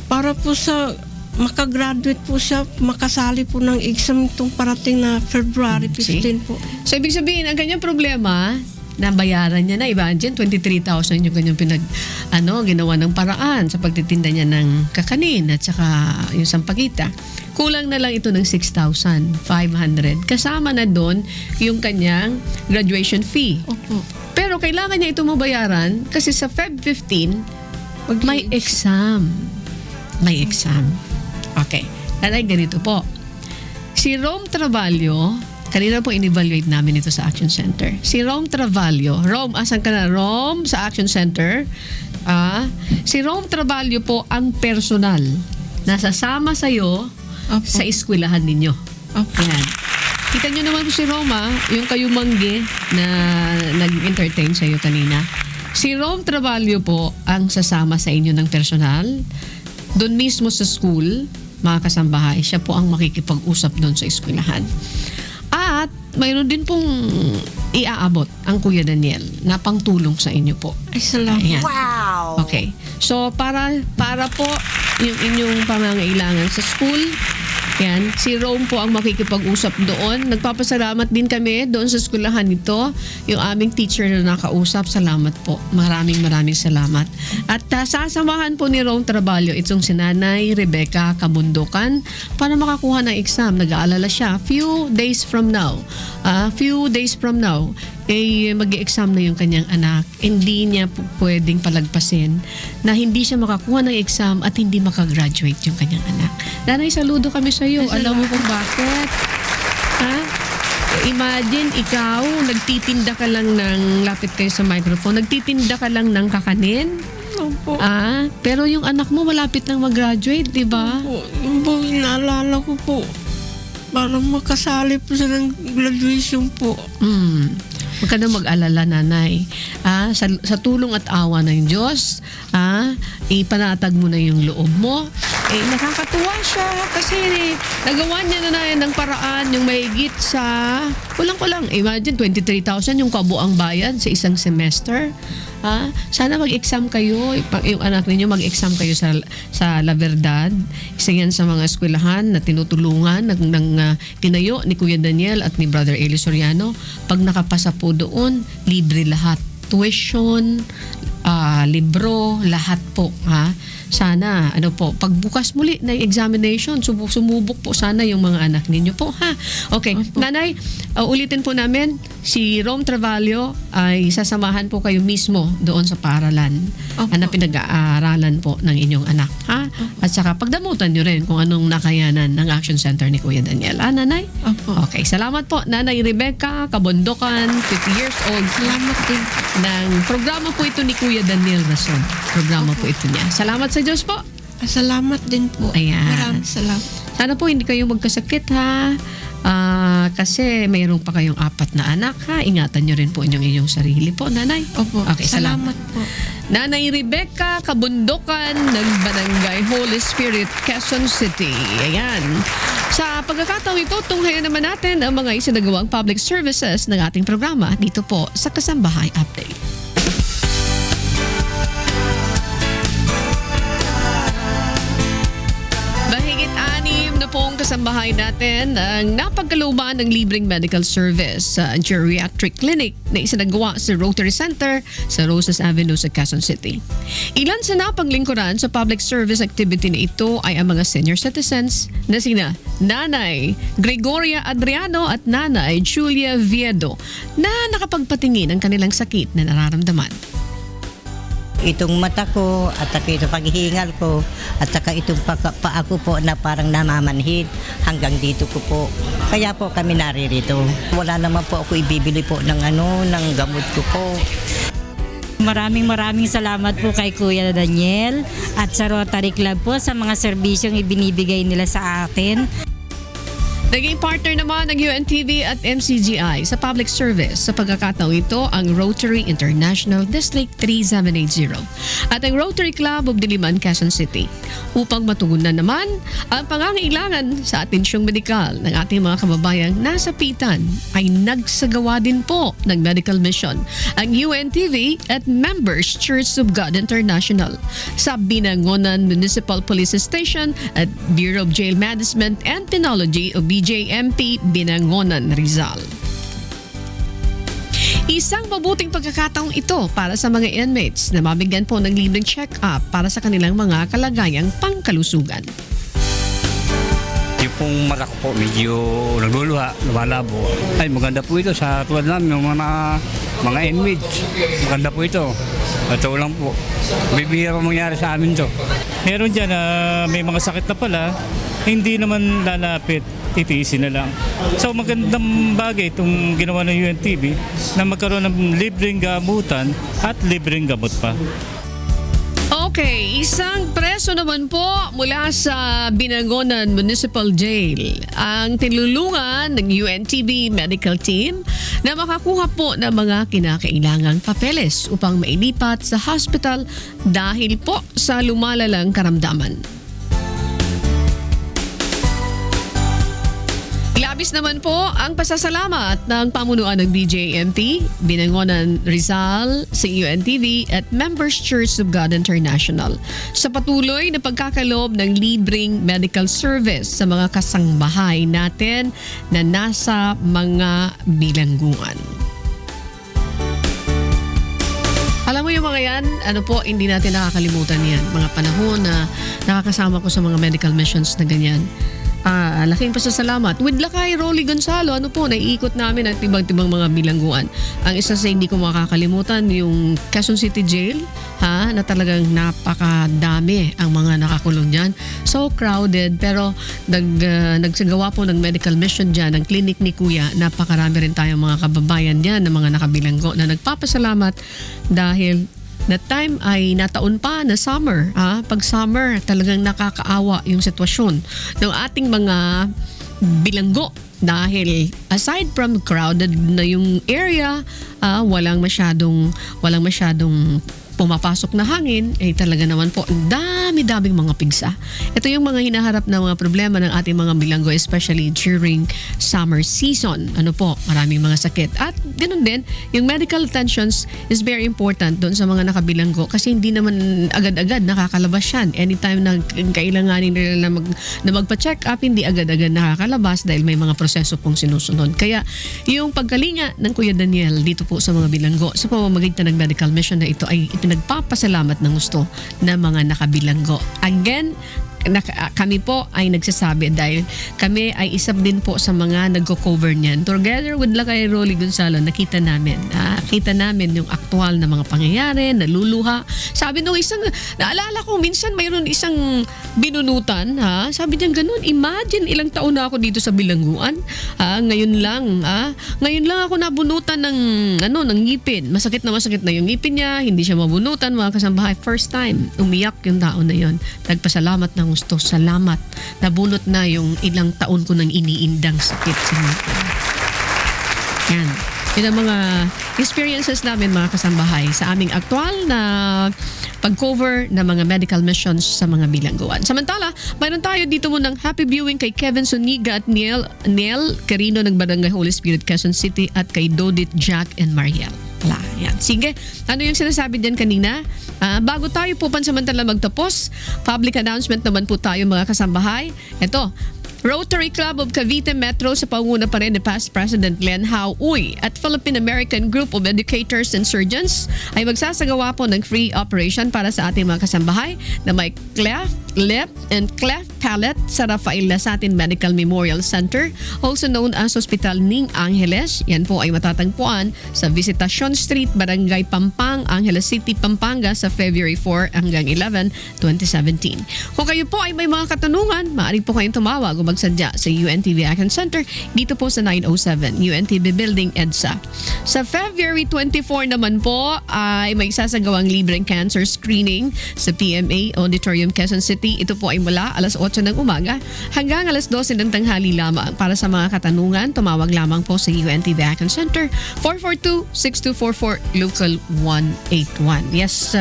Para po sa makagraduate po siya, makasali po ng exam itong parating na February 15 po. So ibig sabihin, ang kanyang problema, nabayaran niya na, imagine, 23,000 yung kanyang ginawa ng paraan sa pagtitinda niya ng kakanin at saka yung sampagita. Kulang na lang ito ng 6,500. Kasama na doon yung kanyang graduation fee. Opo. Pero kailangan niya ito mabayaran kasi sa Feb 15, may exam. May exam. Okay. Nanay, ganito po. Si Rome Travallo, Kanina po in-evaluate namin ito sa Action Center. Si Rome Travallo. Rome, asan ka na? Rome, sa Action Center. Si Rome Travallo po ang personal na sasama sa'yo Opo. sa eskwelahan ninyo. Opo. Ayan. Kita nyo naman po si Roma, yung kayumangge na nag-entertain sa'yo kanina. Si Rome Travallo po ang sasama sa inyo ng personal. Doon mismo sa school, mga kasambahay, siya po ang makikipag-usap doon sa eskwelahan. At mayroon din pong iaabot ang Kuya Daniel na pangtulong sa inyo po. Ay, salamat. Ayan. Okay. So, para po yung inyong pangangailangan sa school, yan, si Rome po ang makikipag-usap doon. Nagpapasalamat din kami doon sa eskwelahan nito. Yung aming teacher na nakausap, salamat po. Maraming salamat. At sasamahan po ni Rome Travallo itong si Nanay Rebecca Kabundukan para makakuha ng exam. Nag-aalala siya. Few days from now, mag-i-exam na yung kanyang anak. Hindi niya pwedeng palagpasin na hindi siya makakuha ng exam at hindi makagraduate yung kanyang anak. Nanay, saludo kami sa iyo. Alam mo kung bakit? Ha? Imagine, ikaw, nagtitinda ka lang ng, lapit kayo sa microphone, nagtitinda ka lang ng kakanin. Opo. Pero yung anak mo malapit nang mag-graduate, di ba? Opo. Yung po, inaalala ko po. Para makasali po sa ng graduation po. Huwag ka na mag-alala, nanay. Sa tulong at awa ng Diyos, ipanatag mo na yung loob mo. Nakakatuwa siya kasi nagawa niya na yan ng paraan yung mahigit sa, kulang-kulang, imagine 23,000 yung kabuang bayan sa isang semester. Sana mag-exam kayo, yung anak ninyo mag-exam kayo sa La Verdad. Isa yan sa mga eskwelahan na tinutulungan ng tinayo ni Kuya Daniel at ni Brother Eli Soriano. Pag nakapasa po doon, libre lahat. Tuition, libro, lahat po. Sana, pagbukas muli ng examination, sumubok po sana yung mga anak ninyo po, ha? Okay, nanay, ulitin po namin, si Rome Travallo ay sasamahan po kayo mismo doon sa paaralan na pinag-aaralan po ng inyong anak, ha? At saka pagdamutan nyo rin kung anong nakayanan ng Action Center ni Kuya Daniel. Nanay? Opo. Okay, salamat po, Nanay Rebecca Kabundukan, 50 years old. Salamat din. Programa po ito ni Kuya Daniel Rason. Programa po ito niya. Salamat sa Diyos po. Salamat din po. Ayan. Maraming salamat. Sana po hindi kayo magkasakit, ha. Kasi mayroon pa kayong 4 na anak, ha. Ingatan nyo rin po inyong sarili po, nanay. Opo. Okay, salamat po. Nanay Rebecca Kabundukan ng Barangay Holy Spirit, Quezon City. Ayan. Sa pagkakataong ito, tunghayan naman natin ang mga isinagawang public services ng ating programa dito po sa Kasambahay Update. Pong kasambahay natin ang napagkalooban ng libreng medical service sa geriatric clinic na isinagawa sa Rotary Center sa Rosas Avenue sa Quezon City. Ilan sa napaglingkuran sa public service activity na ito ay ang mga senior citizens na sina Nanay Gregoria Adriano at Nanay Julia Viedo na nakapagpatingin ang kanilang sakit na nararamdaman. Itong mata ko at saka itong paghihingal ko at saka itong paa ko po na parang namamanhid hanggang dito ko po. Kaya po kami naririto. Wala naman po ako ibibili po ng gamot ko po. Maraming salamat po kay Kuya Daniel at sa Rotary Club po sa mga serbisyong ibinibigay nila sa atin. Naging partner naman ng UNTV at MCGI sa public service. Sa pagkakataong ito, ang Rotary International District 3780 at ang Rotary Club of Diliman, Quezon City upang matugunan naman ang pangangailangan sa atensyong medikal ng ating mga kababayang nasapitan ay nagsagawa din po ng medical mission ang UNTV at Members Church of God International sa Binangonan Municipal Police Station at Bureau of Jail Management and Penology of BJMP Binangonan, Rizal. Isang mabuting pagkakataong ito para sa mga inmates na mabigyan po ng libreng check-up para sa kanilang mga kalagayang pangkalusugan. Yung pong mata ko po medyo nagluluha, lumalabo. Ay maganda po ito sa tulad namin ng mga inmates. Maganda po ito. Ito lang po. Bibihira mangyari sa amin to. Meron dyan na may mga sakit na pala, hindi naman lalapit titiisin na lang. So magandang bagay itong ginawa ng UNTV na magkaroon ng libreng gamutan at libreng gamot pa. Okay, isang preso naman po mula sa Binangonan Municipal Jail ang tinulungan ng UNTV medical team na makakuha po ng mga kinakailangang papeles upang mailipat sa hospital dahil po sa lumalalang karamdaman. Labis naman po ang pasasalamat ng pamunuan ng BJMP, Binangonan Rizal, sa UNTV at Members Church of God International sa patuloy na pagkakaloob ng libreng medical service sa mga kasangbahay natin na nasa mga bilangguan. Alam mo yung mga yan, hindi natin nakakalimutan yan. Mga panahon na nakakasama ko sa mga medical missions na ganyan. Laking pasasalamat. With Lakay Rolly Gonzalo, naiikot namin ang tibang-tibang mga bilangguan. Ang isa sa hindi ko makakalimutan, yung Quezon City Jail, na talagang napakadami ang mga nakakulong dyan. So crowded, pero nagsagawa po ng medical mission dyan, ng clinic ni Kuya. Napakarami rin tayong mga kababayan dyan, ng mga nakabilanggo na nagpapasalamat dahil na time ay nataon pa na summer. Pag summer, talagang nakakaawa yung sitwasyon ng ating mga bilanggo dahil aside from crowded na yung area, walang masyadong pumapasok na hangin, talaga naman po ang dami-daming mga pigsa. Ito yung mga hinaharap na mga problema ng ating mga bilanggo, especially during summer season. Maraming mga sakit. At ganun din, yung medical attentions is very important doon sa mga nakabilanggo kasi hindi naman agad-agad nakakalabas yan. Anytime na kailanganin nila na magpa-check up, hindi agad-agad nakakalabas dahil may mga proseso pong sinusunod. Kaya yung pagkalinga ng Kuya Daniel dito po sa mga bilanggo sa pamamagitan ng medical mission na ito ay nagpapasalamat ng gusto ng mga nakabilanggo. Again, kami po ay nagsasabi dahil kami ay isa din po sa mga nagko-cover niyan. Together with Lakay Rolly Gonzalo, nakita namin yung aktual na mga pangyayari, naluluha. Sabi nung naalala ko, minsan mayroon isang binunutan, sabi niya ganun, imagine ilang taon na ako dito sa bilangguan. Ngayon lang ako nabunutan ng ngipin. Masakit na yung ngipin niya, hindi siya mabunutan, mga kasambahay. First time, umiyak yung tao na yon. Nagpasalamat ng gusto. Salamat. Nabunot na yung ilang taon ko nang iniindang sakit sa ngipin. Yan. Yun ang mga experiences namin, mga kasambahay, sa aming aktual na pag-cover ng mga medical missions sa mga bilangguan. Samantala, mayroon tayo dito munang happy viewing kay Kevin Suniga at Niel Carino ng Barangay Holy Spirit, Quezon City at kay Dodit, Jack and Mariel. Yan. Sige, ano yung sinasabi dyan kanina? Bago tayo po pansamantala magtapos, public announcement naman po tayo, mga kasambahay. Ito, Rotary Club of Cavite Metro sa panguna pa rin ni Past President Len Hao Uy at Philippine-American Group of Educators and Surgeons ay magsasagawa po ng free operation para sa ating mga kasambahay na may cleft lip and cleft palate sa Rafael Lasatin Medical Memorial Center, also known as Hospital Ning Angeles. Yan po ay matatagpuan sa Visitacion Street, Barangay Pampang, Angeles City, Pampanga sa February 4 hanggang 11, 2017. Kung kayo po ay may mga katanungan, maaari po kayong tumawag o magsadya sa UNTV Action Center dito po sa 907 UNTV Building, EDSA. Sa February 24 naman po ay may isasagawang libreng cancer screening sa PMA Auditorium, Quezon City. Ito po ay mula alas 8 ng umaga hanggang alas 12 ng tanghali lamang. Para sa mga katanungan, tumawag lamang po sa UNTV Action Center 442-6244 Local 181. Yes,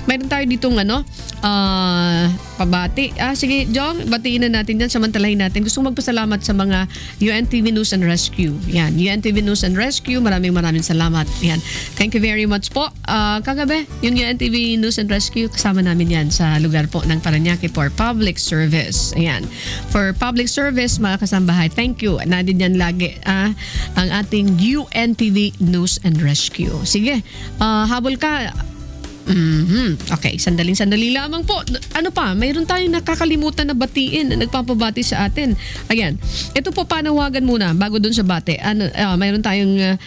mayroon tayo ditong pabati. Sige, Jong, batiin na natin yan. Samantalahin natin. Gusto magpasalamat sa mga UNTV News and Rescue. Yan, UNTV News and Rescue. Maraming salamat. Yan. Thank you very much po. Kagabi, yung UNTV News and Rescue, kasama namin yan sa lugar po ng Parañaque for public service. Ayan. For public service, mga kasambahay, thank you. Nandun yan lagi ang ating UNTV News and Rescue. Sige, habol ka. Okay, sandali lamang po. Ano pa? Mayroon tayong nakakalimutan na batiin na nagpapabati sa atin. Ayan. Ito po, panawagan muna bago dun sa bate. Mayroon tayong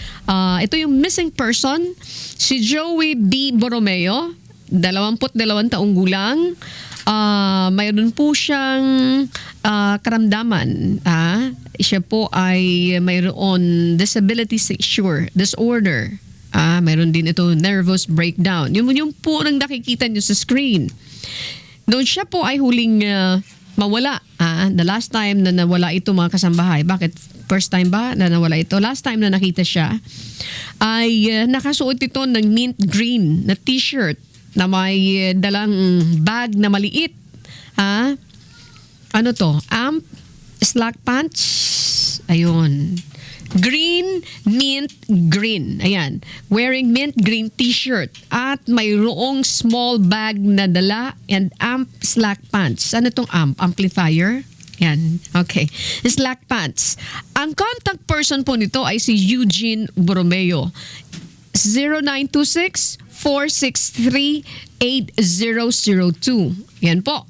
ito yung missing person, si Joey B. Borromeo, 22 taong gulang. mayroon po siyang karamdaman. Siya po ay mayroon disability disorder. Mayroon din ito nervous breakdown. Yung po nang nakikita nyo sa screen. Noon siya po ay huling mawala. The last time na nawala ito mga kasambahay. Bakit? First time ba na nawala ito? Last time na nakita siya ay nakasuot ito ng mint green na t-shirt na may dalang bag na maliit. Ano to? Amp? Slack pants? Ayun. Green, mint, green. Ayan. Wearing mint green t-shirt at mayroong small bag na dala and amp slack pants. Ano tong amp? Amplifier? Yan. Okay. Slack pants. Ang contact person po nito ay si Eugene Borromeo. 0926-463-8002. Yan po.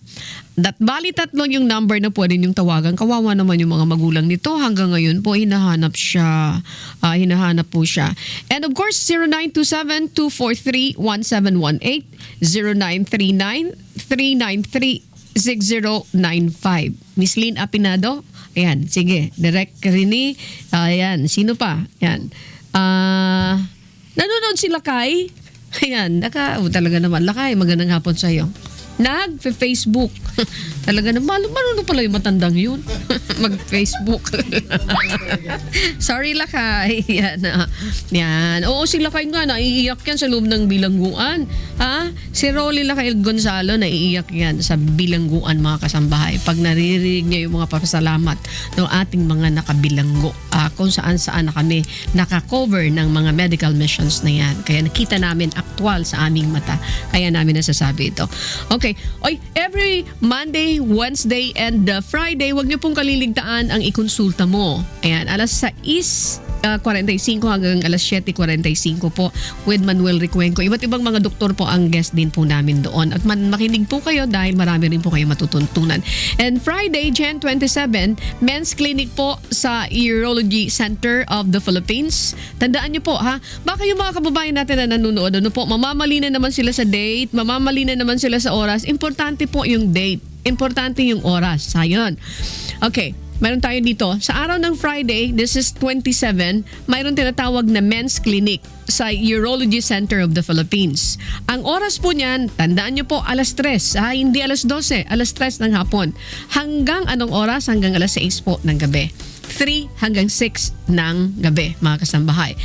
Bali tatlo yung number na pwede niyong tawagan. Kawawa naman yung mga magulang nito. Hanggang ngayon po, hinahanap po siya. And of course, 0927-243-1718, 0939-393-6095. Miss Lynn Apinado. Ayan, sige. Direct Rini. Ayan, sino pa? Ayan. Nanonood si Lakay. Ayan, talaga naman. Lakay, magandang hapon sa'yo. Nag-Facebook. Talaga naman, marunong pala yung matandang yun. Mag-Facebook. Sorry, Lakay. Yan. Oo, si Lakay nga, naiiyak yan sa loob ng bilangguan. Si Rolly Lakay Gonzalo, naiiyak yan sa bilangguan, mga kasambahay. Pag naririnig niya yung mga papasalamat ng ating mga nakabilanggo. Kung saan-saan na kami nakakover ng mga medical missions na yan. Kaya nakita namin aktwal sa aming mata. Kaya namin nasasabi ito. Okay. Oy, every Monday, Wednesday, and Friday, huwag niyo pong kaliligtaan ang ikonsulta mo. Ayan, alas 6:45 hanggang alas 7:45 po with Manuel Recuenco. Iba't ibang mga doktor po ang guest din po namin doon. At makinig po kayo dahil marami rin po kayo matutuntunan. And Friday, Jan 27, Men's Clinic po sa Urology Center of the Philippines. Tandaan niyo po baka yung mga kababayan natin na nanonood, mamamali na naman sila sa date, mamamali na naman sila sa oras. Importante po yung date. Importante yung oras. Ayun. Okay. Mayroon tayo dito. Sa araw ng Friday, this is 27, mayroon tinatawag na Men's Clinic sa Urology Center of the Philippines. Ang oras po niyan, tandaan niyo po, alas 3. Hindi alas 12, alas 3 ng hapon. Hanggang anong oras? Hanggang alas 6 po ng gabi. 3 hanggang 6 ng gabi, mga kasambahay.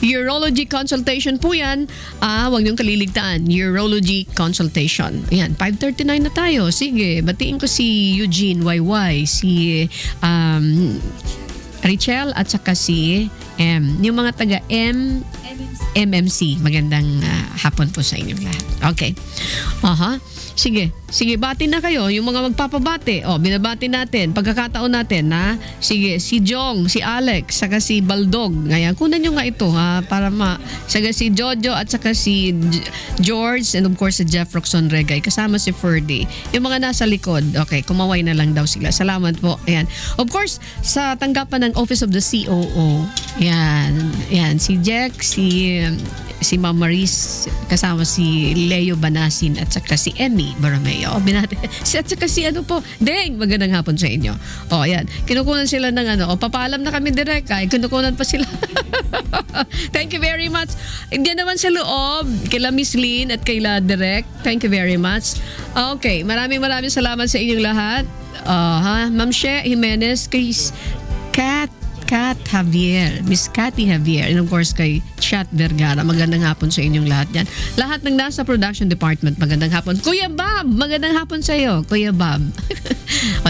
Urology consultation po yan. Huwag niyong kaliligtaan. Urology consultation. Ayan, 5:39 na tayo. Sige, batiin ko si Eugene YY, si Richelle at saka si yung mga taga MMC. Magandang hapon po sa inyong lahat. Okay. Sige, bati na kayo. Yung mga magpapabati. Binabati natin. Pagkakataon natin, Sige, si Jong, si Alex, saka si Baldog. Ngayon, kunan nyo nga ito, para saka si Jojo at saka si George and of course si Jeff Roxon Regay. Kasama si Ferdy. Yung mga nasa likod, okay, kumaway na lang daw sila. Salamat po. Ayan. Of course, sa tanggapan ng Office of the COO. Yan. Si Jack, si Ma'am Maris, kasama si Leo Banasin at saka si Emmy Borromeo. At saka si Deng, magandang hapon sa inyo. Ayan. Kinukunan sila ng papaalam na kami direct. Kinukunan pa sila. Thank you very much. Diyan naman sa loob, kila Miss Lynn at kila direct. Thank you very much. Okay, maraming salamat sa inyong lahat. Ma'am She Jimenez, kay Kat Javier, Miss Cathy Javier, and of course kay Chat Vergara. Magandang hapon sa inyong lahat yan. Lahat ng nasa production department, magandang hapon. Kuya Bob, magandang hapon sa iyo, Kuya Bob.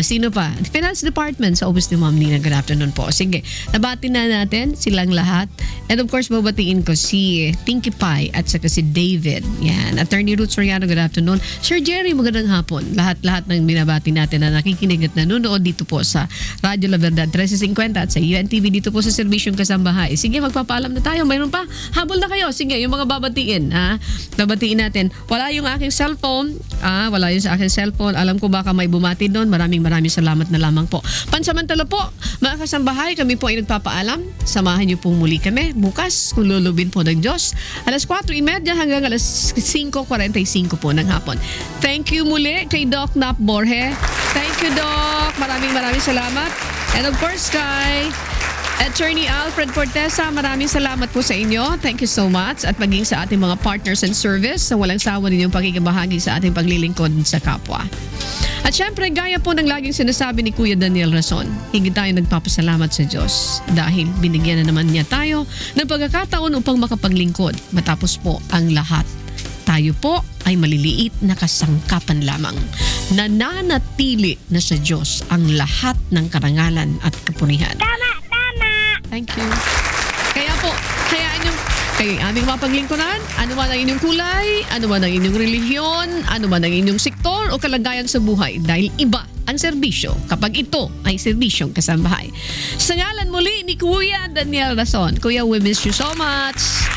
Sino pa? Finance department sa office ni Ma'am Nina. Good afternoon po. Sige, nabati na natin silang lahat. And of course, babatiin ko si Pinkie Pie at saka si David. Yan. Attorney Ruth Soriano, good afternoon. Sir Jerry, magandang hapon. Lahat ng binabati natin na nakikinig at nanonood dito po sa Radyo La Verdad 1350 at sa UNT TV dito po sa Serbisyong Kasambahay. Sige, magpapaalam na tayo. Mayroon pa? Habol na kayo. Sige, yung mga babatiin. Babatiin natin. Wala yung aking cellphone. Wala yung sa aking cellphone. Alam ko baka may bumati doon. Maraming salamat na lamang po. Pansamantala po, mga kasambahay, kami po ay nagpapaalam. Samahan niyo po muli kami bukas kung lulubin po ng Diyos. Alas 4:30 hanggang alas 5:45 po ng hapon. Thank you muli kay Doc Nap Borge. Thank you, Doc. Maraming salamat. And of course, kay Attorney Alfred Cortesa, maraming salamat po sa inyo. Thank you so much. At maging sa ating mga partners and service sa walang sawa ninyong pakikibahagi sa ating paglilingkod sa kapwa. At syempre, gaya po ng laging sinasabi ni Kuya Daniel Rason, higit tayo nagpapasalamat sa Diyos dahil binigyan na naman niya tayo ng pagkakataon upang makapaglingkod. Matapos po ang lahat, tayo po ay maliliit na kasangkapan lamang. Nananatili na sa Diyos ang lahat ng karangalan at kapurihan. Tama! Thank you. Kaya po, hayaan nyo kayo aming mapaglingkuran, ano man ang inyong kulay, ano man ang inyong relihiyon, ano man ang inyong sektor o kalagayan sa buhay dahil iba ang serbisyo kapag ito ay serbisyong kasambahay. Sa ngalan muli ni Kuya Daniel Rason, Kuya, we miss you so much.